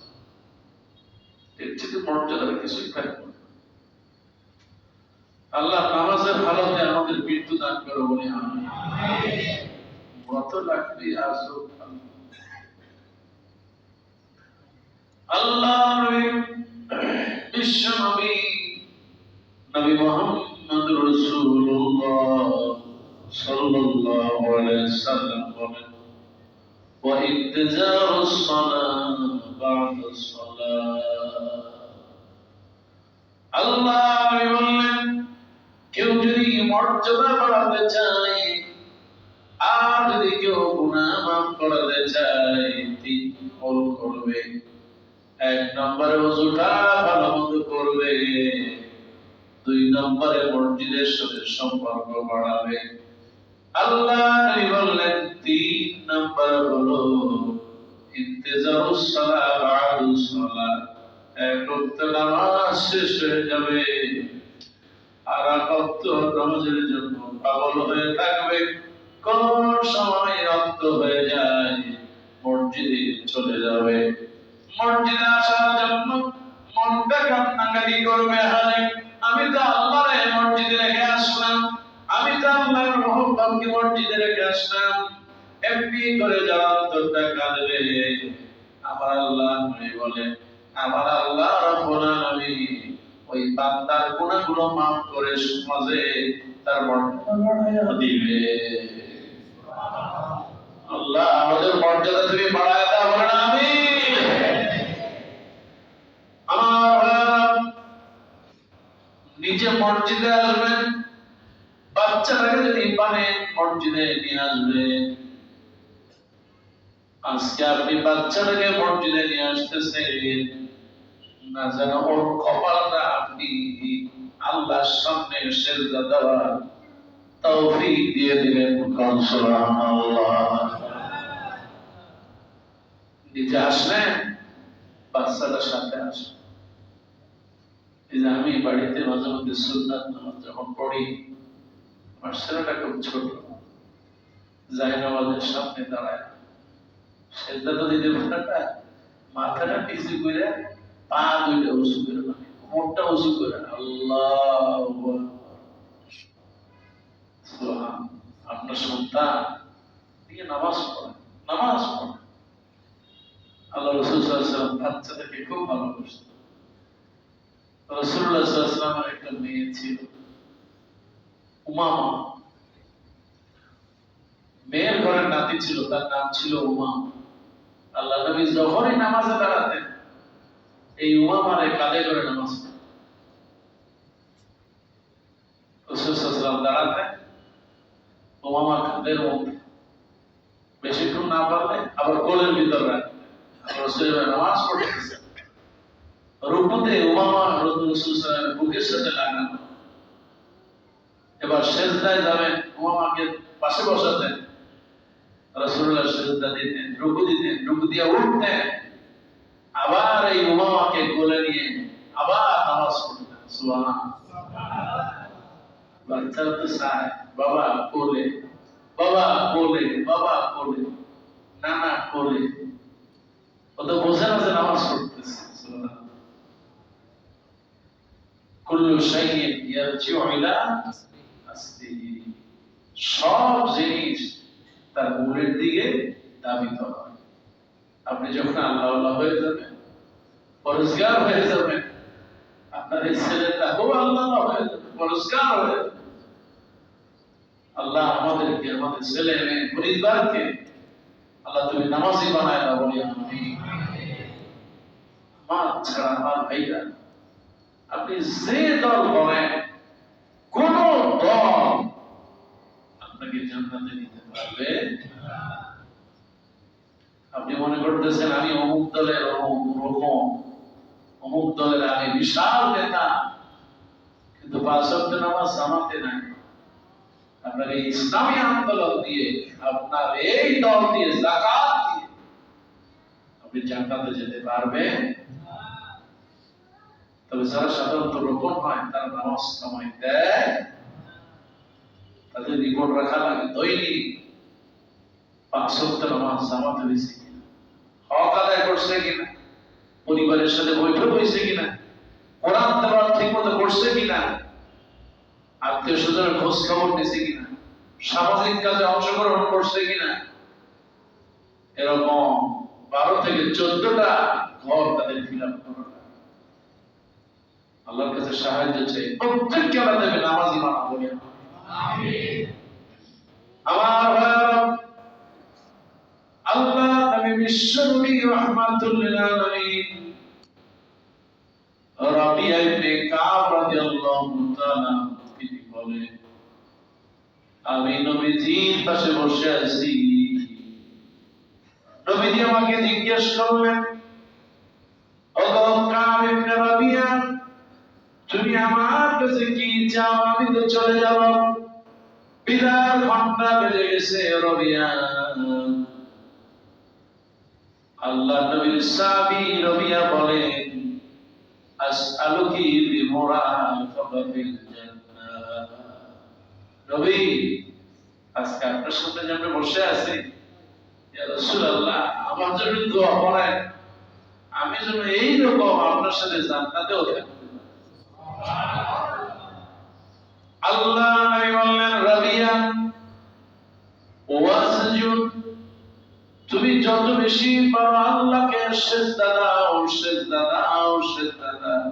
এর থেকে মর্যাদার কিছুই থাকবে না। আল্লাহ নামাজের হালতে আমাদের মৃত্যু দান করো, বলি আমিন। কত লাগবে আসো। আল্লাহ নবী, বিশ্ব নবী, নবী মুহাম্মদ রাসূলুল্লাহ সাল্লাল্লাহু আলাইহি ওয়াসাল্লাম বলেন, ওয়া ইন্তিজারুস সালাহ বা'দাস সালাহ। আল্লাহ নবী বললেন, কেউ যদি মর্যাদা বাড়াতে চায়, আর যদি কেউ গুনাহ মাফ করাতে চায়, তিন আমল করবে। এক নম্বরে ওযুটা ভালোমতো করবে, দুই নম্বরে মসজিদের সাথে সম্পর্ক বাড়াবে। আল্লাহ নবী বললেন, তিন নম্বর হলো ইন্তিজারুস সালাহ বা'দাস সালাহ। এক ওয়াক্ত নামাজ শেষ হয়ে যাবে, আর এক ওয়াক্ত নামাজের জন্য পাগল হয়ে থাকবে। কোন সময় রক্ত হয়ে যায়, মসজিদে চলে যাবে। মসজিদে আসার জন্য মনটা কান্নাকাটি করবে, হায় আমি তো আল্লাহর মসজিদে রেখে আসলাম, আমি তো আল্লাহর মহব্বতকে মসজিদে রেখে আসলাম। এমনি করে যাওয়া অন্তরটা কাঁদবে। আমার আল্লাহ বলে, আমার আল্লাহ রাব্বুল আলামিন ওই বান্দার গুনাহগুলো মাফ করে সমাজে তার মর্যাদা বাড়াইয়া দিবে। আল্লাহ আমাদের মর্যাদা তুমি বাড়ায় দাও, বলেন আমিন। আমার নিচে মসজিদে আসবেন, বাচ্চাটাকে যদি পানে মসজিদে নিয়ে আসবেন। আজকে আপনি বাচ্চাটাকে মসজিদে নিয়ে আসতেছেন না যেন ওর কপালটা আপনি আল্লাহর সামনে সেজদা দেওয়ার তৌফিক দিয়ে দিলেন। সুবহানাল্লাহ। নিজে আসলেন, বাচ্চাটার সাথে আসেন। এই যে আমি বাড়িতে মাঝে মধ্যে সুন্নাত নামাজ যখন পড়ি, আমার ছেলেটা খুব ছোট, যাই নামাজের সামনে দাঁড়ায়, সেজদা তো দিতে পারে না, মাথাটা পিছু করে পা দুইটা উঁচু করে, মানে কোমরটা উঁচু করে আল্লাহু আকবার। সুবহান। আপনার সন্তান দিয়ে নামাজ পড়ে, নামাজ পড়ে। আল্লাহ রাসূল সাল্লাল্লাহু আলাইহি ওয়াসাল্লাম বাচ্চাদেরকে খুব ভালোবাসতেন। রাসূলুল্লাহ সাল্লাল্লাহু আলাইহি ওয়াসাল্লামের একটা মেয়ে ছিল, উমামা। মেয়ের ঘরের নাতি ছিল, তার নাম ছিল উমামা। আল্লাহ নবী যখনই নামাজে দাঁড়াতেন, এই উমামারে কাঁধে করে নামাজ পড়তেন। রাসূল সাল্লাল্লাহু আলাইহি ওয়াসাল্লাম দাঁড়াতেন, উমামার কাঁধের মধ্যে বেশিক্ষণ না পারলে আবার কোলের ভিতর রাখতেন। রাসূল নামাজ পড়তেছেন, রুকুতে উমামা রাসূল সাল্লাল্লাহু আলাইহি ওয়াসাল্লামের বুকের সাথে লাগানো। এবার সেজদায় যাবেন, উমামাকে পাশে বসাতেন, রাসূলুল্লাহ সেজদা দিতেন, রুকু দিতেন, রুকু দিয়ে উঠতেন, আবার এই উমামাকে কোলে নিয়ে আবার নামাজ পড়তেন। সুবহানাল্লাহ। বাচ্চারা তো চায় বাবা কোলে, বাবা কোলে, বাবা কোলে, নানা কোলে। ও তো বোঝে না যে নামাজ পড়তেছে। সুবহানাল্লাহ। কুল্লু শাইইন ইয়ারজিউ ইলা আসলিহি, সব জিনিস তার মূলের দিকে ধাবিত হয়। আপনি যখন আল্লাহ হয়ে যাবেন, পরিষ্কার হয়ে যাবেন, আপনার এই ছেলেটা ও আল্লাহ হয়ে যাবে, পরিষ্কার হয়ে যাবে। আল্লাহ আমাদেরকে, আমাদের ছেলে মেয়ে পরিবারকে আল্লাহ তুমি নামাজি বানায় দাও, বলি আমিন। আমার ছাড়া আমার ভাইরা, আপনি যে দল করেন, কোন দল আপনাকে জান্নাতে নিতে পারবে না। আপনি মনে করতেছেন আমি অমুক দলের অমুক দলের আমি বিশাল নেতা, কিন্তু 5 ওয়াক্ত নামাজ জামাতে নাই। আপনার এই ইসলামী আন্দোলন দিয়ে, আপনার এই দল দিয়ে, যাকাত দিয়ে আপনি জান্নাতে যেতে পারবেন। তবে যারা সাধারণত রোপণ হয়, তারা নামাজ কামাই দেয়, তাদের রিপোর্ট রাখা লাগে দৈনিক 5 ওয়াক্ত নামাজ জামাতে হয়েছে কিনা, হক আদায় করছে কিনা, পরিবারের সাথে বৈঠক হয়েছে কিনা, কোরআন তেলাওয়াত ঠিকমতো করছে কিনা, আত্মীয় স্বজনের খোঁজ খবর নিছে কিনা, সামাজিক কাজে অংশগ্রহণ করছে কিনা। এরকম 12 থেকে 14টা ঘর তাদের ফিল আপ করা। আল্লাহর কাছে সাহায্য চাই, প্রত্যেককে আল্লাহ দেবে নামাজি বানাবো। আমিন। আমার ভাইরা, আল্লাহ নবী বিশ্বনবী রাহমাতুল লিল আলামিন রাবিয়া ইবনে কাব রাদিয়াল্লাহু তাআলা তিনি বলেন, আমি নবীজির পাশে বসে আছি, নবীজি আমাকে জিজ্ঞেস করলেন, ও কাব ইবনে রাবিয়া, তুমি আমার কাছে কি চাও? আমি তো চলে যাব, বিদায় ঘন্টা বেজে গেছে। রাবিয়া, আল্লাহ নবীর সাহাবী রাবিয়া বলেন, আসআলুকি বিমুরাফাকাতিল জান্নাহ। নবী, আজকে আপনার সাথে যে আমরা বসে আছি, ইয়া রাসূলুল্লাহ, আমার জন্য দোয়া করেন, আমি যেন এইরকম আপনার সাথে জান্নাতেও থাকতে পারি। আল্লাহ নবী বললেন, রাবিয়া ওয়াসজুদ, তুমি যত বেশি পারো আল্লাহকে সিজদা দাও, সিজদা দাও, সিজদা দাও।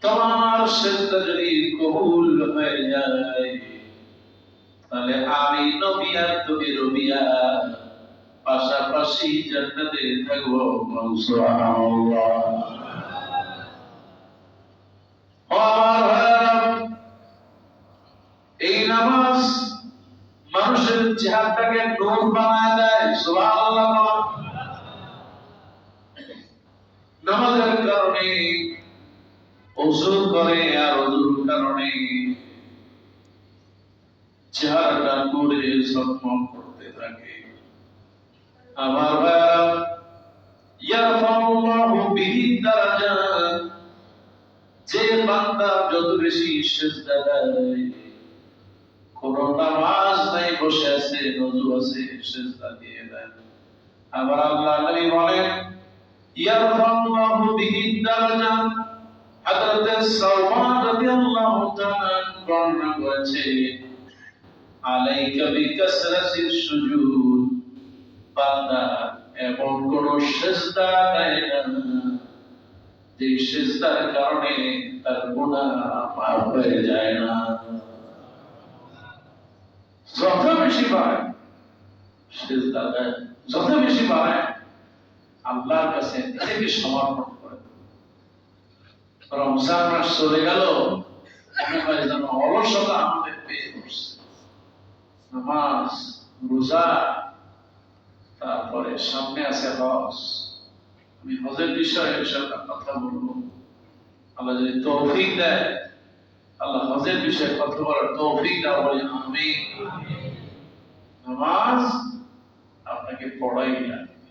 তোমার সিজদা যদি কবুল হয়ে যায়, তাহলে আমি নবী আর তুমি রবিয়া পাশাপাশি জান্নাতে থাকবো। সুবহানাল্লাহ। আমার ভাইরা, এই নামাজ মানুষের চেহারাটাকে নূর বানায় দেয়। সুবহানাল্লাহ। নামাজের কারণে ওযু করে, আর ওযুর কারণে চেহারাটা নূরে ঝলমল করতে থাকে। আমার ভাইরা, ইয়ারফাউল্লাহু বিহি দারাজাত, যে বান্দা যত বেশি সিজদা দেয়, কোন নামাজ নাই, বসে আছে, ওযু আছে, সিজদা দিয়ে দেয়। আবার আল্লাহ নবী বলেন, ইয়ারফাউল্লাহু বিহি দারাজাত, হযরত সালমান রাদিয়াল্লাহু তাআলা বর্ণনা করেছে, আলাইকা বিকাসরাতিস সুজুদ, বান্দা এমন কোন সিজদা দেয় না যে সিজদার কারণে তার গুনাহ মাফ হয়ে যায় না। যত বেশি পারে সিজদা দেয়, যত বেশি পারে আল্লাহর কাছে নিজেকে সমর্পণ করে। রমজান মাস চলে গেল, মনে হয় যেন অলসতা আমাদের পেয়ে বসছে। নামাজ, রোজা, তারপরে সামনে আছে হজ। আমি হজের বিষয়ে ইনশাআল্লাহ কথা বলবো, আল্লাহ যদি তৌফিক দেয়। আল্লাহ হজের বিষয়ে কথা বলার তৌফিক দাও, বলি আমিন। নামাজ আপনাকে পড়াই লাগবে।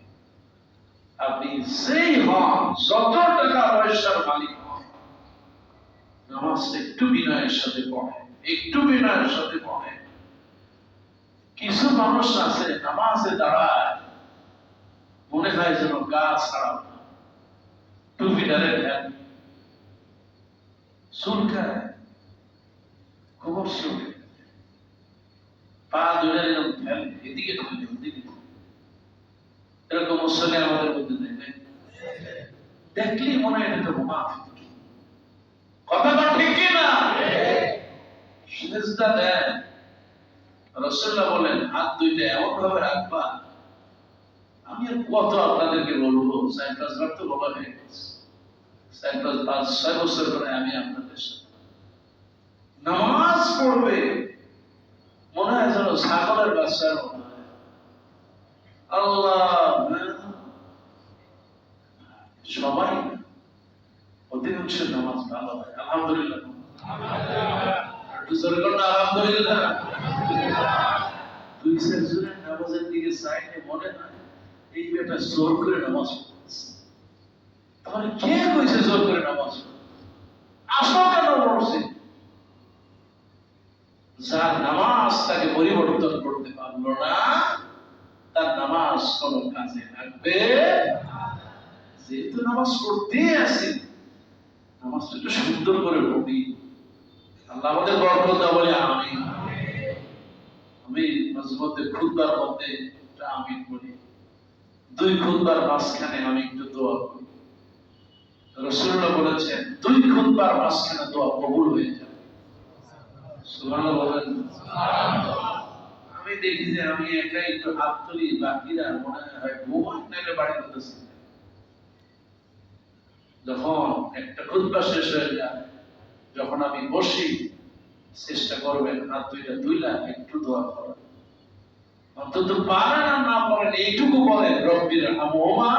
আপনি যেই হন, যত টাকা পয়সার মালিক হন, নামাজটা একটু বিনয়ের সাথে পড়ে, একটু বিনয়ের সাথে পড়ে। কিছু মানুষ আছে নামাজে দাঁড়ায়, মনে হয় যেন গা ছাড়া টুপিটারে ধ্যান, চুলকায়, খবর শুনে পা ধরে ধ্যান, এদিকে খুলে ওদিকে। এরকম মুসলিম আমাদের মধ্যে দেখবেন, দেখলেই মনে হয় এটা মুনাফিক। কথাটা ঠিক কি না? সিজদা দেন, রাসূলুল্লাহ বলেন হাত দুইটা এমন ভাবে রাখবা। আমি আর কত আপনাদেরকে বলবো, 4-5 বার তো বলা হয়ে গেছে। 4-5-6 বছর ধরে আমি আপনাদের সাথে নামাজ পড়বে, মনে হয় যেন ছাগলের বাচ্চার মনে হয়। আল্লাহ, সবাই অধিকাংশ নামাজ ভালো হয়, আলহামদুলিল্লাহ। আলহামদুলিল্লাহ। 2-4 জনের নামাজের দিকে চাইলে মনে হয় এই বেটা জোর করে নামাজ পড়ছে। তাহলে কে কইছে জোর করে নামাজ পড়ছে? আসো কেন পড়ছে? যার নামাজ তাকে পরিবর্তন করতে পারলো না, তার নামাজ কোন কাজে লাগবে। যেহেতু নামাজ পড়তে আসি, নামাজটা একটু সুন্দর করে পড়ি। আল্লাহ আমাদের বরকত দাও, বলি আমিন। আমি মাঝে মধ্যে খুতবার মধ্যে আমিন বলি, 2 খুতবার মাঝখানে আমি একটু দোয়া করি। রাসূলুল্লাহ বলেছেন 2 খুতবার মাঝখানে দোয়া কবুল হয়ে যায়। সুবহানাল্লাহ বলেন। আমি দেখি যে আমি একাই একটু হাত তুলি, বাকিরা মনে হয় ঘুমান নাইলে বাড়ি করতেছি। যখন একটা খুতবা শেষ হয়ে যায়, যখন আমি বসি, চেষ্টা করবেন হাত দুইটা তুইলা একটু দোয়া করেন। অন্তত পারেন আর না পারেন এইটুকু বলেন, রব্বির হামহুমা।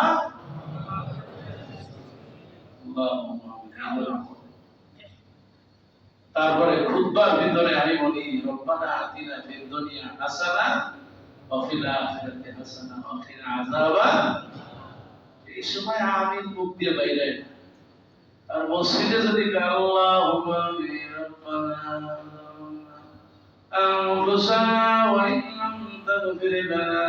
তারপরে খুতবার ভিতরে আমি বলি, রব্বানা আতিনা ফিদ দুনিয়া হাসানা ওয়া ফিল আখিরাতি হাসানা ওয়া কিনা আযাবান। এই সময় আমিন মুখ দিয়ে বাইরে। আর মসজিদে যদি আল্লাহুম্মা রব্বানা আনফুসানা ওয়া ইন লাম তাগফির লানা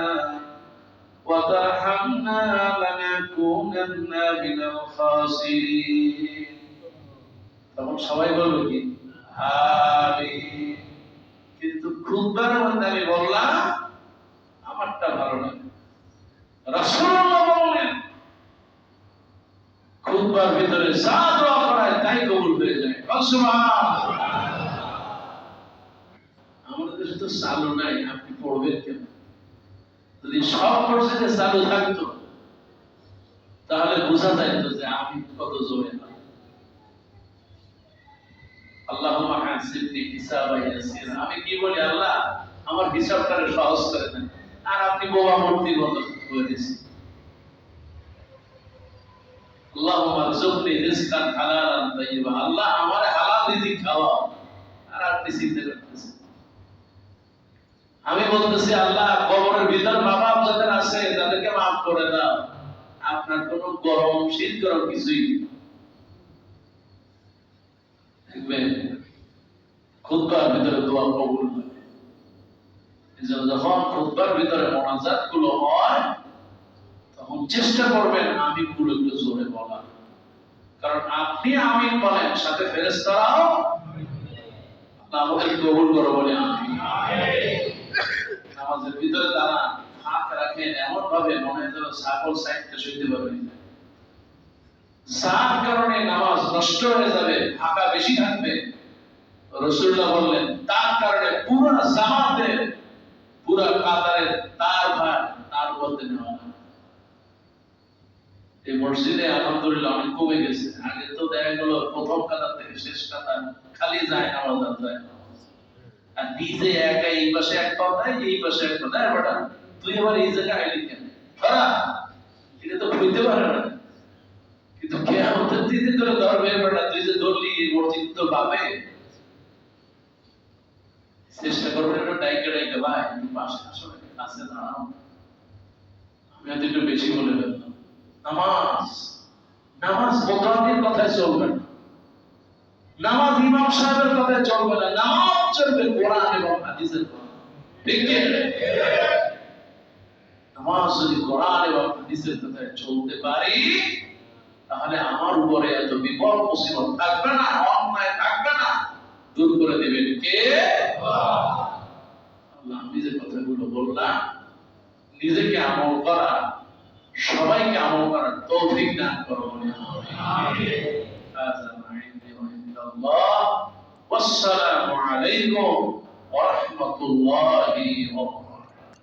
ওয়া তারহামনা লানাকুনান্না মিনাল খাসিরিন। তখন সবাই বলবে কি আমিন। কিন্তু খুতবার মধ্যে আমি বললাম আমারটা ভালো লাগে। রাসূলুল্লাহ বলেন খুতবার ভিতরে যা দোয়া করায় তাই কবুল হয়ে যায়। সুবহানাল্লাহ। আমাদের দেশে তো চালু নাই, আপনি পড়বেন কেন? যদি সব মসজিদে চালু থাকতো তাহলে বোঝা যাইত যে আমি কত জোরে না। আল্লাহুম্মা হাসিবনি হিসাবান ইয়াসীরা, আমি কি বলি আল্লাহ আমার হিসাবটাকে সহজ করে দেন, আর আপনি বোমা মূর্তির মতো করে দিয়েছেন। আল্লাহুম্মা রযুকনি রিজকান হালালান তাইয়্যিবা, আল্লাহ আমারে হালাল রিজিক খাওয়াও, আর আপনি চিন্তা করতেছেন। আমি বলতেছি আল্লাহ কবরের ভিতর বাবা যাদের আছে তাদেরকে মাফ করে দাও, আপনার কোনো গরম শীত গরম কিছুই নেই। দেখবেন খুতবার ভিতরে দোয়া কবুল হয়। এজন্য যখন খুতবার ভিতরে মোনাজাত গুলো হয় তখন চেষ্টা করবেন আমি পুরো একটু জোরে বলা, কারণ আপনি আমিন বলেন সাথে ফেরেশতারাও আল্লাহ আমাদের কবুল করে বলে আমিন। নামাজের ভিতরে তারা হাত রাখেন এমন ভাবে মনে হয় যেন ছাগল সাইডটা সইতে পারবে না, যার কারণে নামাজ নষ্ট হয়ে যাবে, ফাঁকা বেশি থাকবে। রাসূলুল্লাহ বললেন তার কারণে পুরো জামাতের পুরো কাতারের তার ভার তার বলতে নেওয়া হয়। এই মসজিদে আলহামদুলিল্লাহ অনেক কমে গেছে। আগে তো দেখা গেল প্রথম কাতার থেকে শেষ কাতার খালি যায় নামাজ আর যায় নামাজ, আর নিজে একা এই পাশে এক পা দেয় এই পাশে এক পা দেয়। বেটা তুই আবার এই জায়গায় আইলি কেন? এটা তো হইতে পারে না। কিন্তু কিয়ামতের দিনে তোরে ধরবে, বেটা তুই যে ধরলি মসজিদ তো পাবে। চেষ্টা করবে একটু ডাইকে ডাইকে ভাই পাশে আসলে কাছে দাঁড়াও। আমি হয়তো একটু বেশি বলে ফেললাম। নামাজ নামাজ মোতাদির কথায় চলবে না, নামাজ ইমাম সাহেবের কথায় চলবে না, নামাজ চলবে কোরআন এবং হাদিসের কথা। ঠিক কি? নামাজ যদি কোরআন এবং হাদিসের কথায় চলতে পারি তাহলে আমার উপরে এত বিপদ মুসিবত থাকবে না, অন্যায় থাকবে না, দূর করে দেবেন কে? আল্লাহ। আমি যে কথাগুলো বললাম নিজেকে আমল করা, সবাইকে আমল করার তৌফিক দান করো। আমিন। আসসালামু আলাইকুম ওয়া রাহমাতুল্লাহি ওয়া বারাকাতুহু।